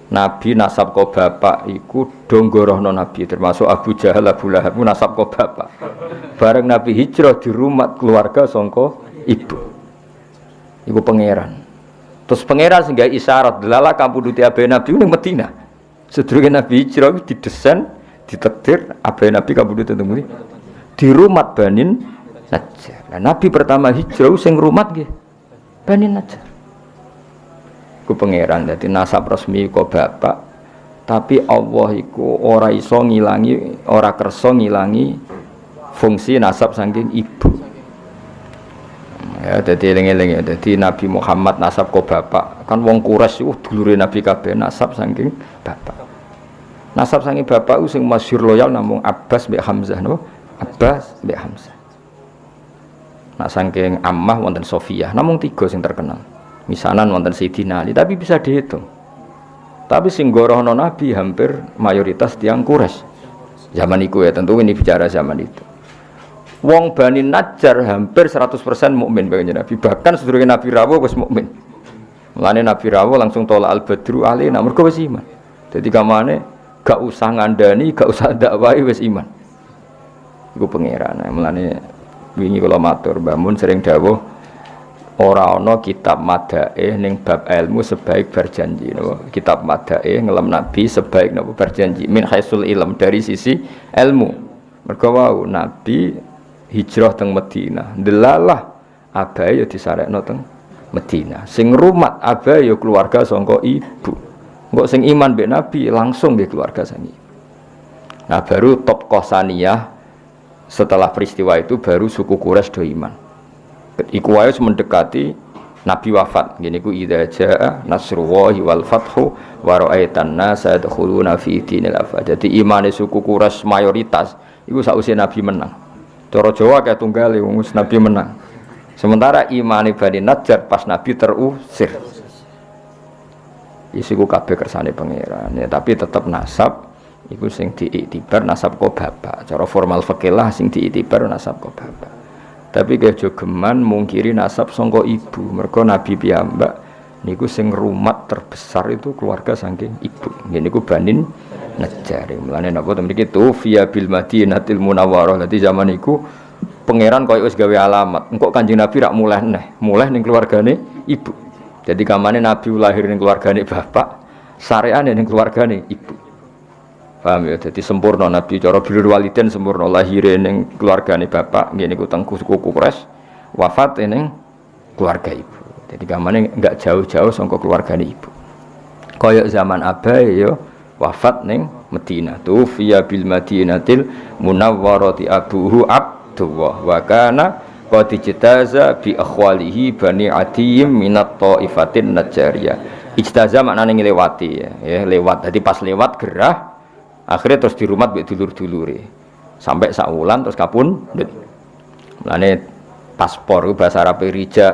Nabi nasab ko bapak iku donggorohno Nabi termasuk Abu Jahal Abu Lahab nasab ko bapak. Bareng Nabi hijrah di rumah keluarga sangka ibu. Iku pangeran. Terus pangeran sing gawe isyarat delala kampuduti abe Nabi ning Madinah. Sedurunge Nabi hijrah didesain ditakdir abe Nabi kampuduti teng di rumah Bani Najjar. Nah, Nabi pertama hijrah sing rumah nggih Bani Najjar. Ku pangeran dadi nasab resmi kok bapak tapi Allah iku ora iso ngilangi ora kersa ngilangi fungsi nasab saking ibu ya dadi eling-eling ya dadi Nabi Muhammad nasab kok bapak kan wong Quraisy dulure Nabi kabeh nasab saking bapak saking bapak sing masyhur loyal namung Abbas mbek Hamzah napa Abbas mbek Hamzah nah saking Ammah wonten Sofiyah namung 3 sing terkenal. Misanan wonten Sayyidina Ali tapi bisa dihitung. Tapi sing gorohno Nabi hampir mayoritas tiang Quraisy. Zaman iku ya tentu ini bicara zaman itu. Wong Bani Najjar hampir 100% mukmin bagi Nabi. Bahkan sedurunge Nabi rawuh wis mukmin. Mulane Nabi rawuh langsung tolak al-badru alaina mergo wis iman. Dadi kamane gak usah ngandani, gak usah dakwahi wis iman. Iku pangeran. Mulane wingi kula matur Mbah Mun sering dawuh ora ana kitab madae ning bab ilmu sebaik berjanji napa kitab madae ngelem Nabi sebaik napa berjanji min haisul ilm dari sisi ilmu mergo wau Nabi hijrah teng Madinah delalah abahe ya disarekno teng Madinah sing rumat abahe ya keluarga sangka ibu kok sing iman mbek Nabi langsung nggih keluarga sing ibu. Nah baru top Qosaniyah setelah peristiwa itu baru suku Quraisy do iman. Iku wae mendekati Nabi wafat. Gini ku idza jaa nasrullahi wal fathu wa ra'aitan nasa yadkhuluna fi dinil afwaj. Jadi imane suku Quraisy mayoritas iku sausé Nabi menang. Cara Jawa kayak tunggale wong Nabi menang. Sementara imane Bani Najjar pas Nabi terusir. Isiku kabeh kersane pangeran. Ya, tapi tetap nasab iku sing diiktibar nasab kok bapak. Cara formal fikih lah sing diiktibar nasab kok bapak. Tapi kejo geman mungkiri nasab sangka ibu. Mergo Nabi piyambak niku sing rumat terbesar itu keluarga saking ibu. Nggih niku Banin Najjar. Mulane napa to mriki tufiya bil Madinatil Munawwarah. Dadi zaman iku pangeran koyo wis gawe alamat. Engko Kanjeng Nabi rak mulih ning keluargane ibu. Jadi kamane Nabi lahir ning keluargane bapak, sareane ning keluargane ibu. Paham ya? Jadi sempurna Nabi cara birrul walidain sempurna lahir ning keluargane bapak, nggih niku teng suku Quraisy, wafat ning keluarga ibu. Jadi kamane enggak jauh-jauh saka keluargane ibu. Kaya zaman abae ya wafat ning Madinah. Tufiya bil Madinatil Munawwarati abuhu Abdullah wa kana qad ijtaza bi akhwalihi bani Adiyim minat taifatin Najjariyah. Ijtaza maknane nglewati ya, lewat. Jadi pas lewat gerah akhirnya terus dirumat mbek dulur-dulure. Sampai sak wulan terus kapundhut. Mulane paspor bahasa Arab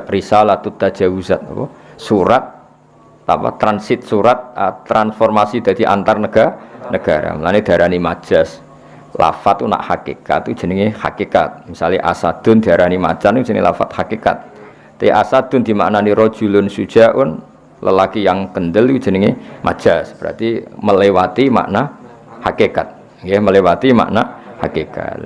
risalatut tajawuzat apa? Surat apa transit surat transformasi dari antar negara. Mulane darani majas. Lafat itu nak hakikat itu jenenge hakikat. Misalnya asadun diarani macan itu jenenge lafat hakikat. Te asadun dimaknani rajulun sujaun, lelaki yang kendel itu jenenge majas. Berarti melewati makna hakikat. Nggih, melewati makna hakikat.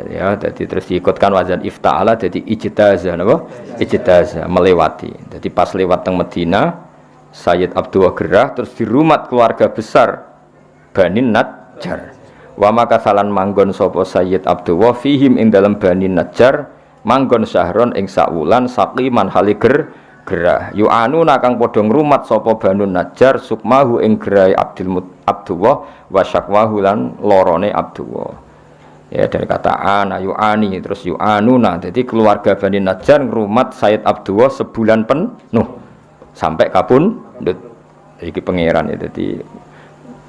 Ya, jadi terus diikutkan wazan ifta'ala jadi ijtaza napa? Ijtaza melewati. Jadi pas lewat teng Madinah Sayyid Abdullah gerah terus dirumat keluarga besar Bani Najjar. Wa maka salan manggon sapa Sayyid Abdullah fihim ing dalam Bani Najjar manggon syahron ing sak wulan saqiman haliger gerah yu'anu nakang padha ngrumat sapa Banu Najjar sukmahu ing gerai Abdullah wa syakwahu lan lorone Abdullah. Ya dari kata ana yu'ani terus yu'anuna. Jadi keluarga Bani Najjar ngrumat Sayyid Abdullah sebulan penuh sampai kapundhut. Iki pangeran ya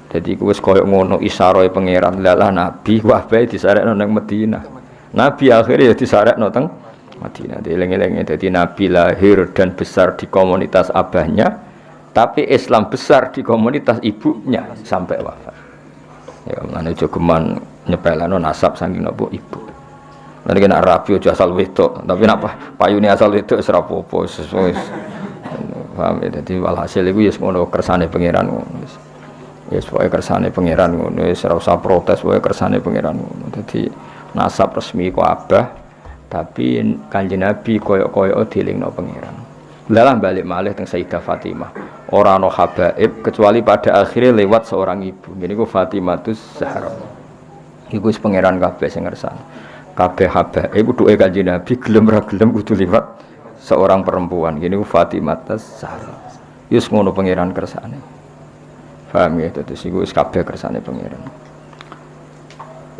jadi wis koyo ngono isyaroe pangeran lalah nabi wah bae disarekno nang Madinah. Nabi akhirnya ya disarekno teng Madinah. Dieling-elinge dadi nabi lahir dan besar di komunitas abahnya, tapi Islam besar di komunitas ibunya sampai wafat. Ya mulane aja geman nyepelano nasab saking napa ibu. Lan iki nek rabi aja asal wedok, tapi nek payune asal wedok wis ora apa-apa wis. Paham ya dadi walhasil iku ya ngono kersane pangeran ngono. Ya supaya kersane pangeran ngono wis ora usah protes wae kersane pangeran ngono. Dadi nasab resmi ku abah tapi Kanjeng Nabi koyo-koyo dilingno pangeran. Lalah balik malih teng Sayyidah Fatimah. Ora ana habaib kecuali pada akhirnya lewat seorang ibu. Ngene ku Fatimatus Zahra. Iku wis pangeran kabeh sing ngersane. Kabeh habaib duwe Kanjeng Nabi gelem ra gelem kudu liwat seorang perempuan. Ngene ku Fatimatus Zahra. Yus ngono pangeran kersane. Paham ya, terus iku wis kabeh kersane pangeran.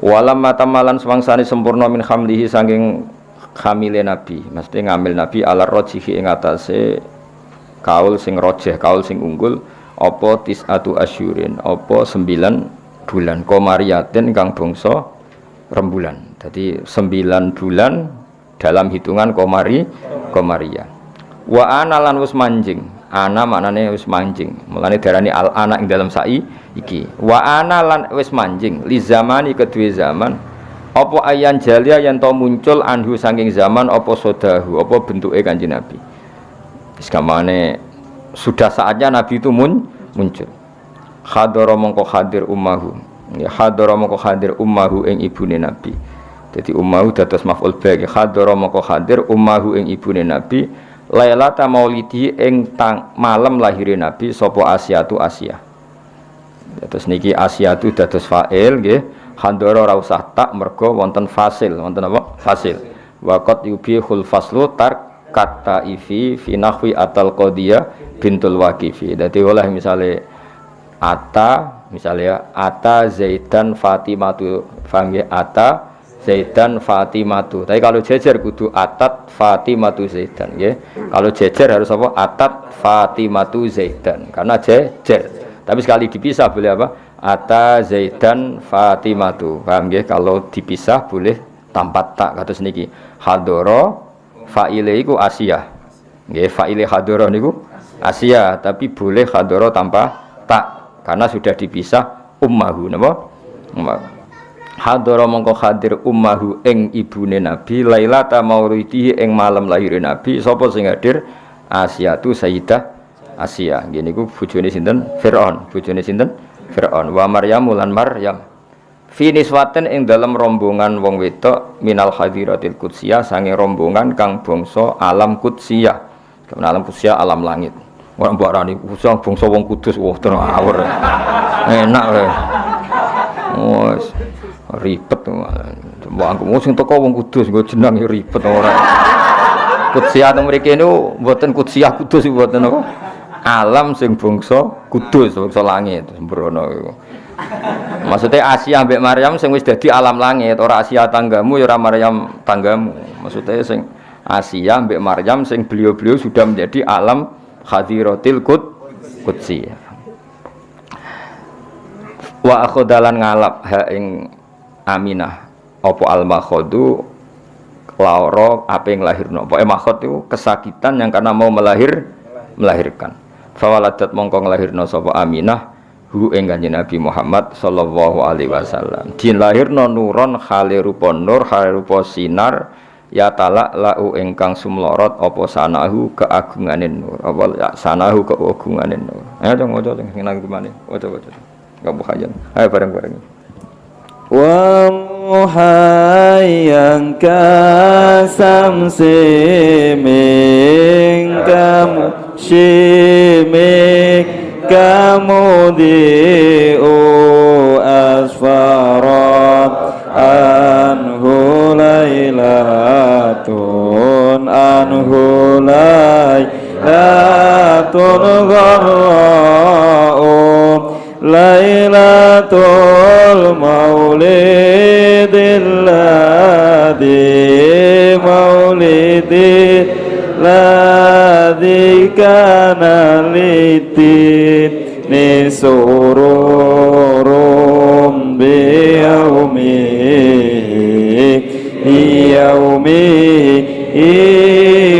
Walam matamalan swangsane sempurna min hamlihi saking hamile Nabi, mesti ngambil Nabi ala rojihi ing atase kaul sing rojeh, kaul sing unggul apa tisatu asyurin, apa 9 bulan komariyatin kang bangsa rembulan. Jadi 9 bulan dalam hitungan komariah. Wa ana lan wis manjing. Ana maknane wis manjing. Mulane darani al ana ing dalam sai iki. Wa ana lan wis manjing li zamani kedue zaman. Apa ayan jalia yen to muncul anhu saking zaman apa sodahu, apa bentuke Kanjeng Nabi. Wis kamane sudah saatnya Nabi itu muncul. Hadara mongko hadir ummahu. Ya hadara mongko hadir ummahu ing ibune Nabi. Jadi ummahu dados maf'ul bagi. Hadara mongko hadir ummahu ing ibune Nabi. Lailata maulidi ing malam lahir Nabi sapa Asyatu Asyah. Terus niki Asyatu dados fa'il nggih. Handara ora usah tak mergo wonten fasil, wonten apa? Fasil. Waqat yubihul faslu tar kata ifi fi nahwi atal qadiyah bintul waqifi. Dadi oleh misale ata misalnya ata Zaidan Fatimatu, paham nggih? Ata Zaidan Fatimatu. Tapi kalau jejer kudu atat Fatimatu Zaidan nggih. Kalau jejer harus apa? Atat Fatimatu Zaidan. Karena jejer. Tapi sekali dipisah boleh apa? Ata Zaidan Fatimatu. Paham nggih? Kalau dipisah boleh tanpa tak kados niki. Hadara fa'ile iku Asiyah. Nggih, fa'ile hadara niku Asiyah, tapi boleh hadara tanpa tak karena sudah dipisah ummahu napa? Hadara mongko hadir ummahu ing ibune Nabi lailata mauridihi ing malam lahir Nabi. Sapa sing hadir? Asyatu Sayyidah Asia. Nggih niku bojone sinten? Firaun. Bojone sinten? Firaun. Wa Maryam lan Maryam. Fi niswatin ing dalam rombongan wong wedok minal hadiratil qudsiyah sange rombongan kang bangsa alam qudsiyah. Alam qudsiyah alam langit. Ora mbok arani bangsa wong kudus wah terawur. Enak wae. Wes ribet mbok aku sing teko wong kudus nggo jeneng ribet ora. Qudsiyah teng mriki niku mboten qudsiyah kudus mboten apa. Alam sing bangsa kudus, bangsa langit sembrono iku. Maksudnya Asia ambek Maryam sing wis dadi alam langit, ora Asia tanggamu ya ora Maryam tanggamu. Maksudnya sing Asia ambek Maryam sing beliau-beliau sudah menjadi alam hadiratil qudsiyah. Wa akhodalan ngalap ha ing Aminah apa al-makhadu lara ape nglahirno. Pokoke makhod itu kesakitan yang karena mau melahirkan. Fawaladat mongko nglahirno sapa Aminah hu ing Kanjeng Nabi Muhammad sallallahu alaihi wasallam. Dilahirno nuron khale rupa nur, khale rupa sinar ya talak lau ingkang sumlorot apa sanahu keagungane nur. Apa ya sanahu keagungane nur. Ayo dong ojo sing nang gimana? Ojo. Enggak bukayan. Ayo bareng-bareng. Wa muhayyan kasamsi min kamu shimik kamudi'u asfarat anhu laylatun gharra'u laylatul maulidil ladzi kana litini sururum biyaumihi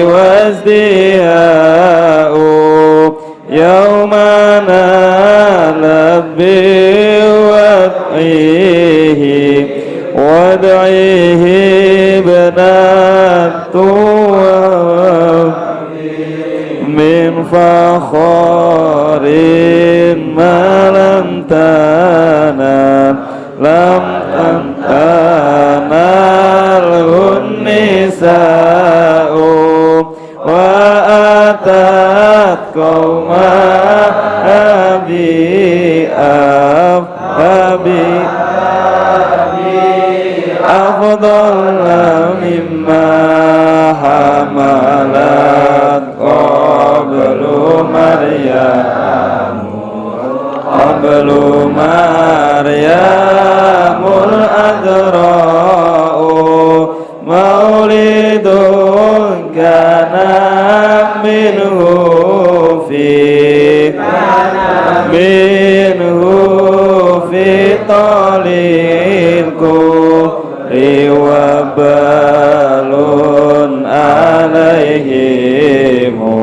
wazdiha'u yaumana labbi wad'ihi banatu min fakharin ma lam tanalhun nisa'u wa atat qawma abi afdal mimma hamalat qablu maryamul adra'u maulidun kana minhu fi talilku riwabalun alaihimu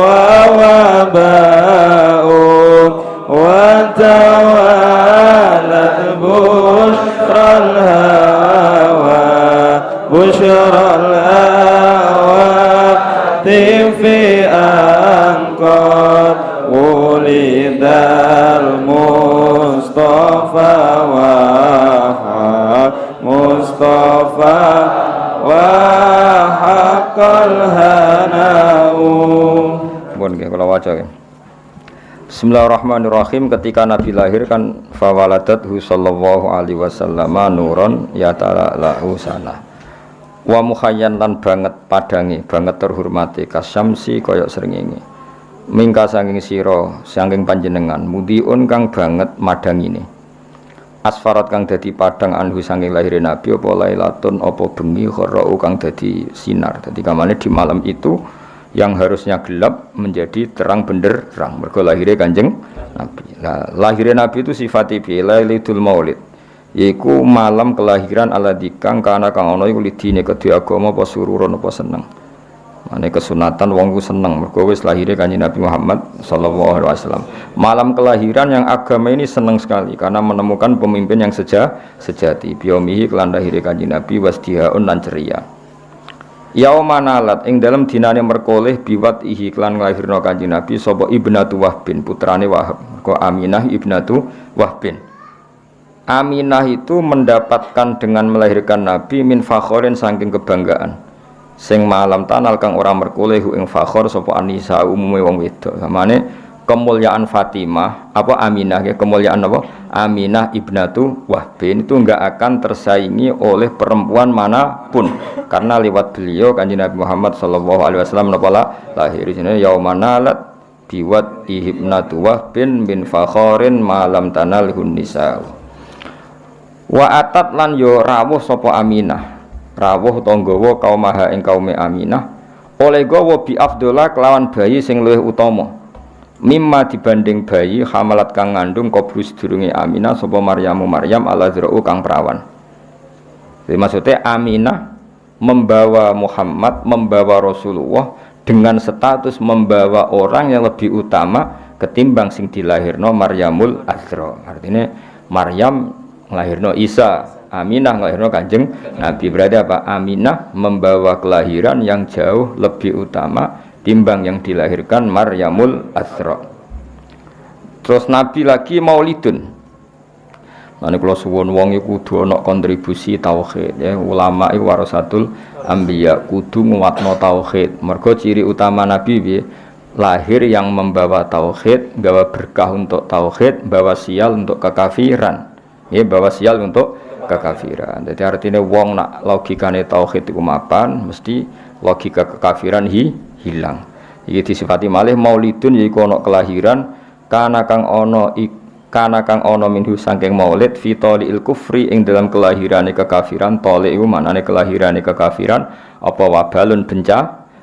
wawaba'u wa tawalat bushral hawa tifi angkot wulidal Mustafa wa haqqal hana'u. Mohon nggih kula waca nggih. Bismillahirrahmanirrahim. Ketika Nabi lahir kan fawaladathu sallallahu alaihi wasallam nuron yatala'u sana. Wa mukhayyan lan banget padange, banget terhormati kasyamsi kaya srengenge. Mingka saking sira, saking panjenengan, mudiun kang banget madangine. Asfarat kang dadi padang anhu saking lahire Nabi apa lailatun apa bengi kharau kang dadi sinar. Dadi kamane di malam itu yang harusnya gelap menjadi terang benderang mergo lahire Kanjeng Nabi. Nah, lahire Nabi itu sifati bi lailatul maulid. Yaiku malam kelahiran alladzi kang kana kang ana iku lidine kedua agama apa sururon apa seneng. Mane kesunatan wong ku seneng mergo wis lahire Kanjeng Nabi Muhammad sallallahu alaihi wasallam. Malam kelahiran yang agama ini seneng sekali karena menemukan pemimpin yang sejati. Biomihi kelan lahire Kanjeng Nabi wasdihaun lan ceria. Yaumanalat ing dalam dinane merkoleh biwat ihi klan nglahirna Kanjeng Nabi sapa Ibnatu Wahbin putrane Wahab. Kok Aminah Ibnatu Wahbin. Aminah itu mendapatkan dengan melahirkan Nabi min fakhorin saking kebanggaan. Sing malam tanal kang ora merkoleh ing fakhor sapa anisa umume wong wedok. Samane kemuliaan Fatimah apa Aminah ya kemuliaan apa Aminah Ibnatu Wahbin itu enggak akan tersaingi oleh perempuan manapun karena lewat beliau Kanjeng Nabi Muhammad sallallahu alaihi wasallam lahir di sini yaumanalat biwat Ibnatu Wahbin bin fakhorin malam tanalhun nisa wa atat lan yo rawuh sapa Aminah rawuh tanggawa kaumaha ing kaume Aminah oleh gawa bi afdola kelawan bayi sing luwih utama mimma dibanding bayi hamalat kang ngandung kobrus durunge Aminah sapa Maryam ala zra'u kang perawan. Jadi maksudnya Aminah membawa Muhammad, membawa Rasulullah dengan status membawa orang yang lebih utama ketimbang sing dilahirno Maryamul Azra. Artinya Maryam nglahirno Isa, Aminah nglahirno Kanjeng Nabi. Berarti apa? Aminah membawa kelahiran yang jauh lebih utama timbang yang dilahirkan Maryamul Azra. Terus Nabi lagi maulidun. Mane kula suwun wong iku kudu ana kontribusi tauhid ya. Ulama iku warasatul anbiya kudu nguwatno tauhid. Mergo ciri utama Nabi piye? Lahir yang membawa tauhid, bawa berkah untuk tauhid, bawa sial untuk kekafiran. Ya, bawa sial untuk kekafiran. Jadi artinya wong nak logikane tauhid iku mapan, mesti logika kekafiran hilang. Iki disifati malih maulidun yaiku ana kelahiran kana kang ana minhu saking maulid fi taliil kufri ing dalam kelahirane kekafiran. Tali iku maknane kelahirane kekafiran apa wabalun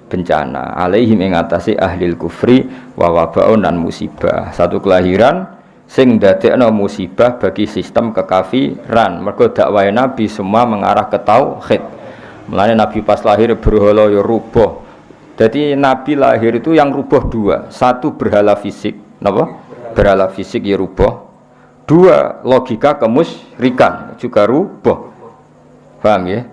bencana alaihim ing atase ahlil kufri wa wabaun dan musibah. Satu kelahiran sing dadekno musibah bagi sistem kekafiran. Mergo dakwahe Nabi semua mengarah ke tauhid. Mulane Nabi pas lahir berhala ya rubuh. Jadi Nabi lahir itu yang rubuh dua. Satu berhala fisik, napa? Berhala fisik ya rubuh. Dua logika kemusyrikan juga rubuh. Paham ya?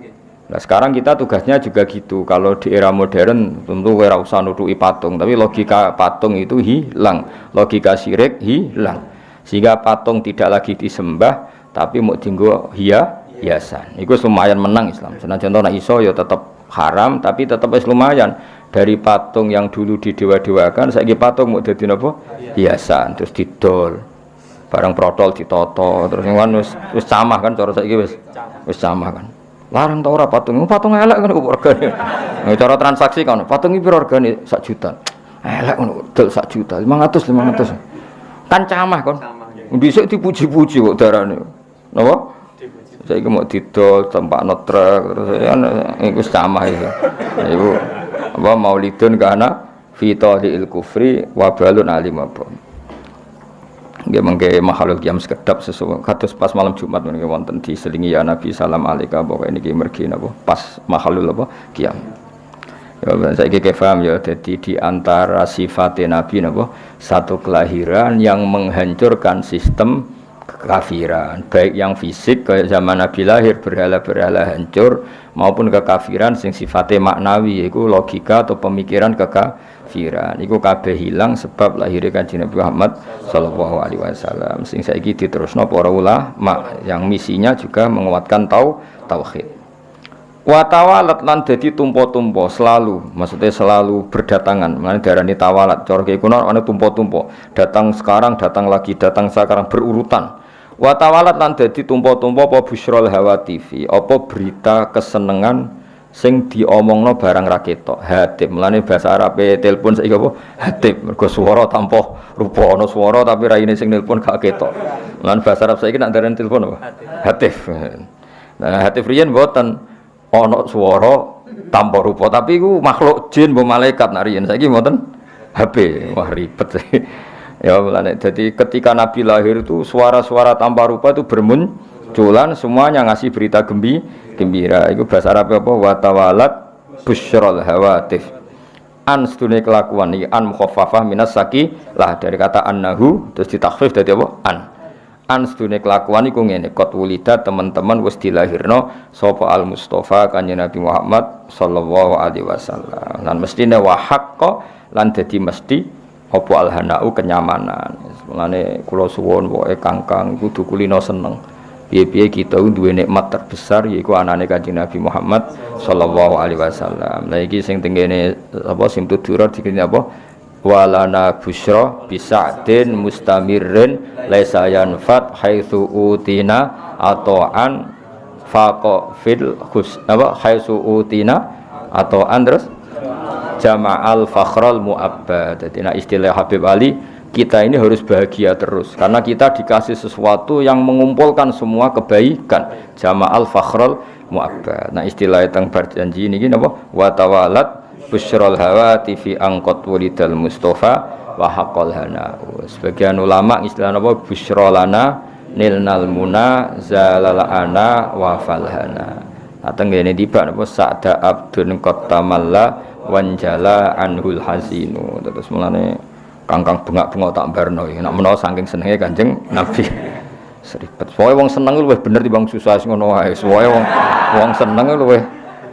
Nah sekarang kita tugasnya juga gitu. Kalau di era modern tentu ora usah nutuki patung, tapi logika patung itu hilang, logika syirik hilang. Sehingga patung tidak lagi disembah, tapi mau dienggo hiasan. Iku lumayan menang Islam. Senajan nek iso ya tetap haram, tapi tetap lumayan. Dari patung yang dulu didewa-dewakan, saiki patung mau dadi napa? Hiasan, terus didol. Barang protol ditoto, terus yang wis camah kan cara saiki wis camah kan. Larang ta ora patung? Patung elek kan regane. Cara transaksi kan patung iki piro regane? 1 juta. Elek ngono dol 1 juta, 500. Kan camah kan. Dhisik dipuji-puji kok darane. Napa? Saiki mau didol tempakno truk terus kan iku camah iki. Iku apa maulidun kana fi taliil kufri wa balun alim apa. Nggih mengke makhluk qiyam sekedap sesuatu kados pas malam Jumat menika wonten diselingi ya Nabi salam alaika pokoke niki mergi napa pas makhluk apa qiyam. Ya saiki paham ya dadi di antara sifat Nabi napa satu kelahiran yang menghancurkan sistem kekafiran, baik yang fisik kayak zaman Nabi lahir berhala-berhala hancur maupun kekafiran sing sifatnya maknawi yaitu logika atau pemikiran kekafiran iku kabeh hilang sebab lahirnya Kanjeng Nabi Muhammad sallallahu alaihi wasallam sing saiki diterusno para ulama yang misinya juga menguatkan tauhid. Wa tawalat lan dadi tumpo-tumpo selalu, maksudnya selalu berdatangan. Menane darani tawalat, cara kuno ana tumpo-tumpo. Datang sekarang, datang lagi, datang sekarang berurutan. Wa tawalat lan dadi tumpo-tumpo apa busrul hawa TV, apa berita kesenengan sing diomongno barang ra ketok. Hatib. Menane bahasa Arabe telepon saiki apa? Hatib. Mergo swara tanpa rupa, ana swara tapi raine sing nelpon gak ketok. Menane bahasa Arab saiki nek darani telepon apa? Hatib. Nah, hatib riyen mboten ana swara tanpa rupa tapi iku makhluk jin mbok malaikat nek riyen saiki mboten HP wah ribet ya mulane dadi ketika Nabi lahir itu suara-suara tanpa rupa itu bermunculan semuanya ngasih berita gembira iku bahasa Arab apa wa tawalat busyrul hawatif an stune kelakuan iki an mukhaffafah minas saki lah dari kata annahu terus ditakhfif dadi apa Sedune kelakuan iku ngene, qad wulida teman-teman wis dilahirno sapa al Mustafa kanjeng Nabi Muhammad sallallahu alaihi wasallam. Lan mestine wa haqqa lan dadi mesti apa al hanau kenyamanan. Mulane kula suwun pokoke Kangkang kudu kulino seneng. Piye-piye kita duwe nikmat terbesar yaiku anane kanjeng Nabi Muhammad sallallahu alaihi wasallam. Lah iki sing tengene apa sing tudura dikene apa? Walana busyra bisa'din mustamirrin laisa yanfat haitsu utina atoan faqa fil khus apa haitsu utina atoan terus jama'al fakhral mu'abbad. Jadi istilah Habib Ali, kita ini harus bahagia terus karena kita dikasih sesuatu yang mengumpulkan semua kebaikan, jama'al fakhral mu'abbad. Nah istilah teng berjanji ini napa wa tawalat Busyral hawati fi angkot walidal Mustafa wa haqqal hana. Sebagian ulama istilahnya apa? Busyrolana nilnal muna zalalana wa falhana. Ateng ngene tiba napa sa'da abdun qatamalla wanjala anhul hasinu. Terus mulane Kangkang bengak-bengok tak barno iki. Nek menawa saking senenge Kanjeng Nabi. Seribet. Soale wong seneng luwih bener timbang susah ngono wae. Soale wong seneng luwih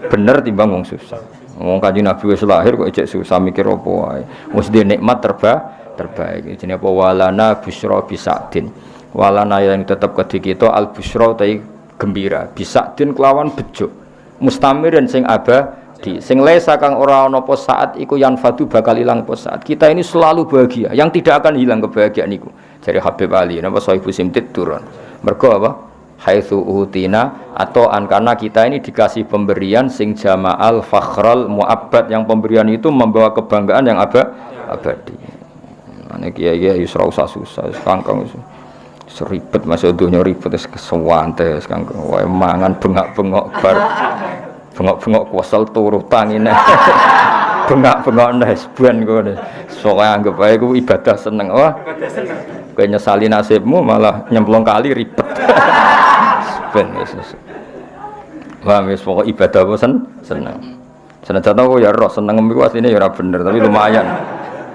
bener timbang wong susah. Wong Kanjeng Nabi wis lahir kok ejek susah mikir apa wae. Wis dhe nikmat terbaik. Jenenge apa walana busyra bisadin. Walana yang tetap kedhi kita al busyra tai gembira. Bisadin kelawan bejo. Mustamirin sing abadi. Sing lesa kang ora ana apa saat iku yanfadu bakal ilang apa saat. Kita ini selalu bahagia, yang tidak akan hilang kebahagiaan niku. Jare Habib Ali napa Sohibu Simtid turun. Mergo apa? Haitsu utina atau karena kita ini dikasih pemberian sing jama'al fakhral mu'abbad, yang pemberian itu membawa kebanggaan yang abadi. Ane kiai wis ora usah susah, Kangkang wis seribet masuk donya ribet wis kesewante Kangkang wae mangan bengak-bengok bar bengok-bengok kuasal turu tangine bengak-bengok nes ben ngono. Sok anggap ae ku ibadah seneng. Wah kowe nyesali nasibmu malah nyemplung kali ribet. Ben Yesus. Wah wis pokok ibadah apa seneng. Senajan aku ya roh seneng iku asline ya ora bener tapi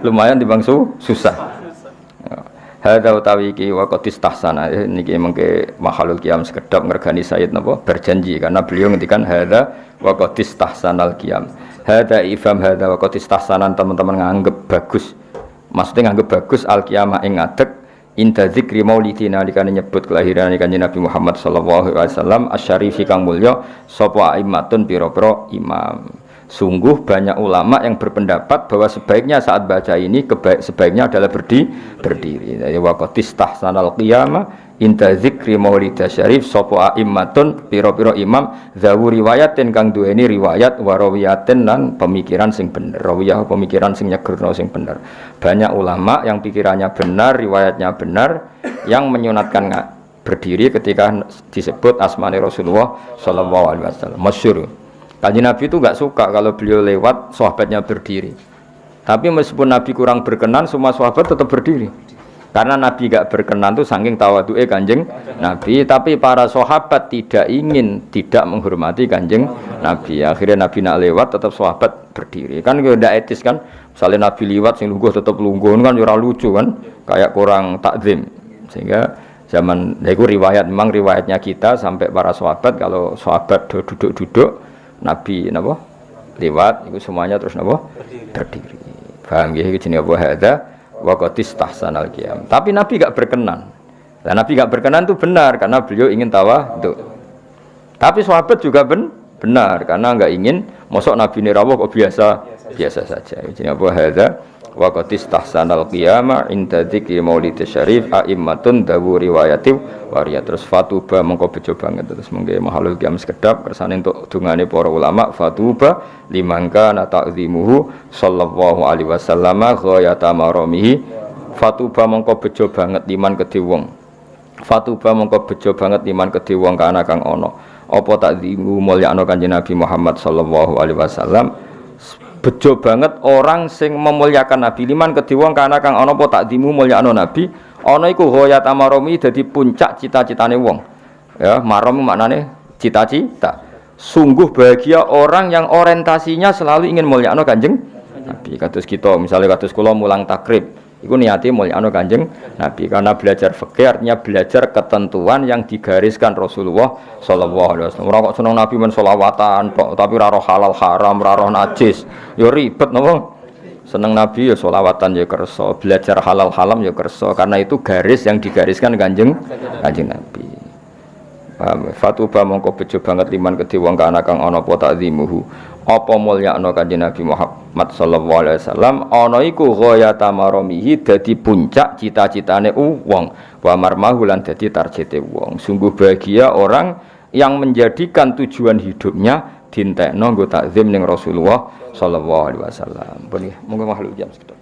lumayan timbang susah. Hadza utawi iki wa qad istahsana niki mengke mahalul qiyam sekedap ngregani Sayyid napa berjanji karena beliau ngendikan hadza wa qad istahsanal qiyam. Hadza ifham hadza wa qad istahsanan teman-teman nganggep bagus. Maksudnya nganggep bagus al qiyamah ing ngadeg inda dzikri maulidina dikane nyebut kelahiran Kanjeng Nabi Muhammad sallallahu alaihi wasallam asyarifi kang mulya sapa aimatun pira-pira imam. Sungguh banyak ulama yang berpendapat bahwa sebaiknya saat baca ini sebaiknya adalah berdiri. Jadi waqatis tahsanal qiyamah inda dzikri maulid syarif sapa aimatun pira-pira imam zawu riwayatin kang duweni riwayat warawiyatin lan pemikiran sing bener. Rawiyah pemikiran sing nyegerno sing bener. Banyak ulama yang pikirannya benar, riwayatnya benar yang menyunatkan berdiri ketika disebut asmane Rasulullah sallallahu alaihi wasallam. Masyhur. Kanjeng Nabi itu enggak suka kalau beliau lewat sahabatnya berdiri. Tapi meskipun Nabi kurang berkenan, semua sahabat tetap berdiri. Karena Nabi enggak berkenan itu saking tawadhu'e Kanjeng Nabi, tapi para sahabat tidak menghormati Kanjeng Nabi. Akhirnya Nabi nak lewat tetap sahabat berdiri. Kan enggak etis kan? Misalnya Nabi liwat sing lungguh tetap lungguh kan ora lucu kan? Kayak kurang takzim. Sehingga zaman itu memang riwayatnya kita sampai para sahabat kalau sahabat duduk-duduk Nabi napa lewat itu semuanya terus napa berdiri. Paham nggih iki jenenge apa hadza wa qatis tahsanal qiyam. Tapi Nabi enggak berkenan. Lah Nabi enggak berkenan itu benar karena beliau ingin tawadhu. Tapi sahabat juga benar karena enggak ingin mosok Nabi rawuh kok biasa saja. Jenenge apa hadza wa qatis tahsanal qiyam inda dzikri maulid syarif aimmatun dawu riwayati waria. Terus fatuba mengko bejo banget terus mengke mahalul qiyam sekedap kersane untuk dungane para ulama fatuba limangka na ta'zimuhu sallallahu alaihi wasallam ghayata maramihi. Fatuba mengko bejo banget liman kedhe wong. Fatuba mengko bejo banget liman kedhe wong kana kang ana apa ta'zimu mulyakno Kanjeng Nabi Muhammad sallallahu alaihi wasallam. Bejo banget orang sing memuliakan Nabi liman kedhe wong kana kang ana apa takdimu mulyakno Nabi ana iku ghayat amaromi dadi puncak cita-citane wong ya marom maknane cita-cita. Sungguh bahagia orang yang orientasinya selalu ingin mulyakno Kanjeng Nabi. Kados kita misalnya kados kula mulang takrib Iku niate mulyakno Kanjeng Nabi karena belajar fikih artinya belajar ketentuan yang digariskan Rasulullah sallallahu alaihi wasallam. Ora kok seneng Nabi men selawatan tok tapi ora roh halal haram, ora roh najis. Ya ribet napa? Seneng Nabi ya selawatan ya kersa, belajar halal haram ya kersa karena itu garis yang digariskan Kanjeng Nabi. Fatuba mongko bejo banget liman kedhe wong kana kang ana apa takzimuhu apa mulyakno Kanjeng Nabi Muhammad sallallahu alaihi wasallam ana iku ghayata maramihi dadi puncak cita-citane wong wa marmahu lan dadi targete wong. Sungguh bahagia orang yang menjadikan tujuan hidupnya dintekno nggo takzim ning Rasulullah sallallahu alaihi wasallam. Monggo makhluk jam sekedhik.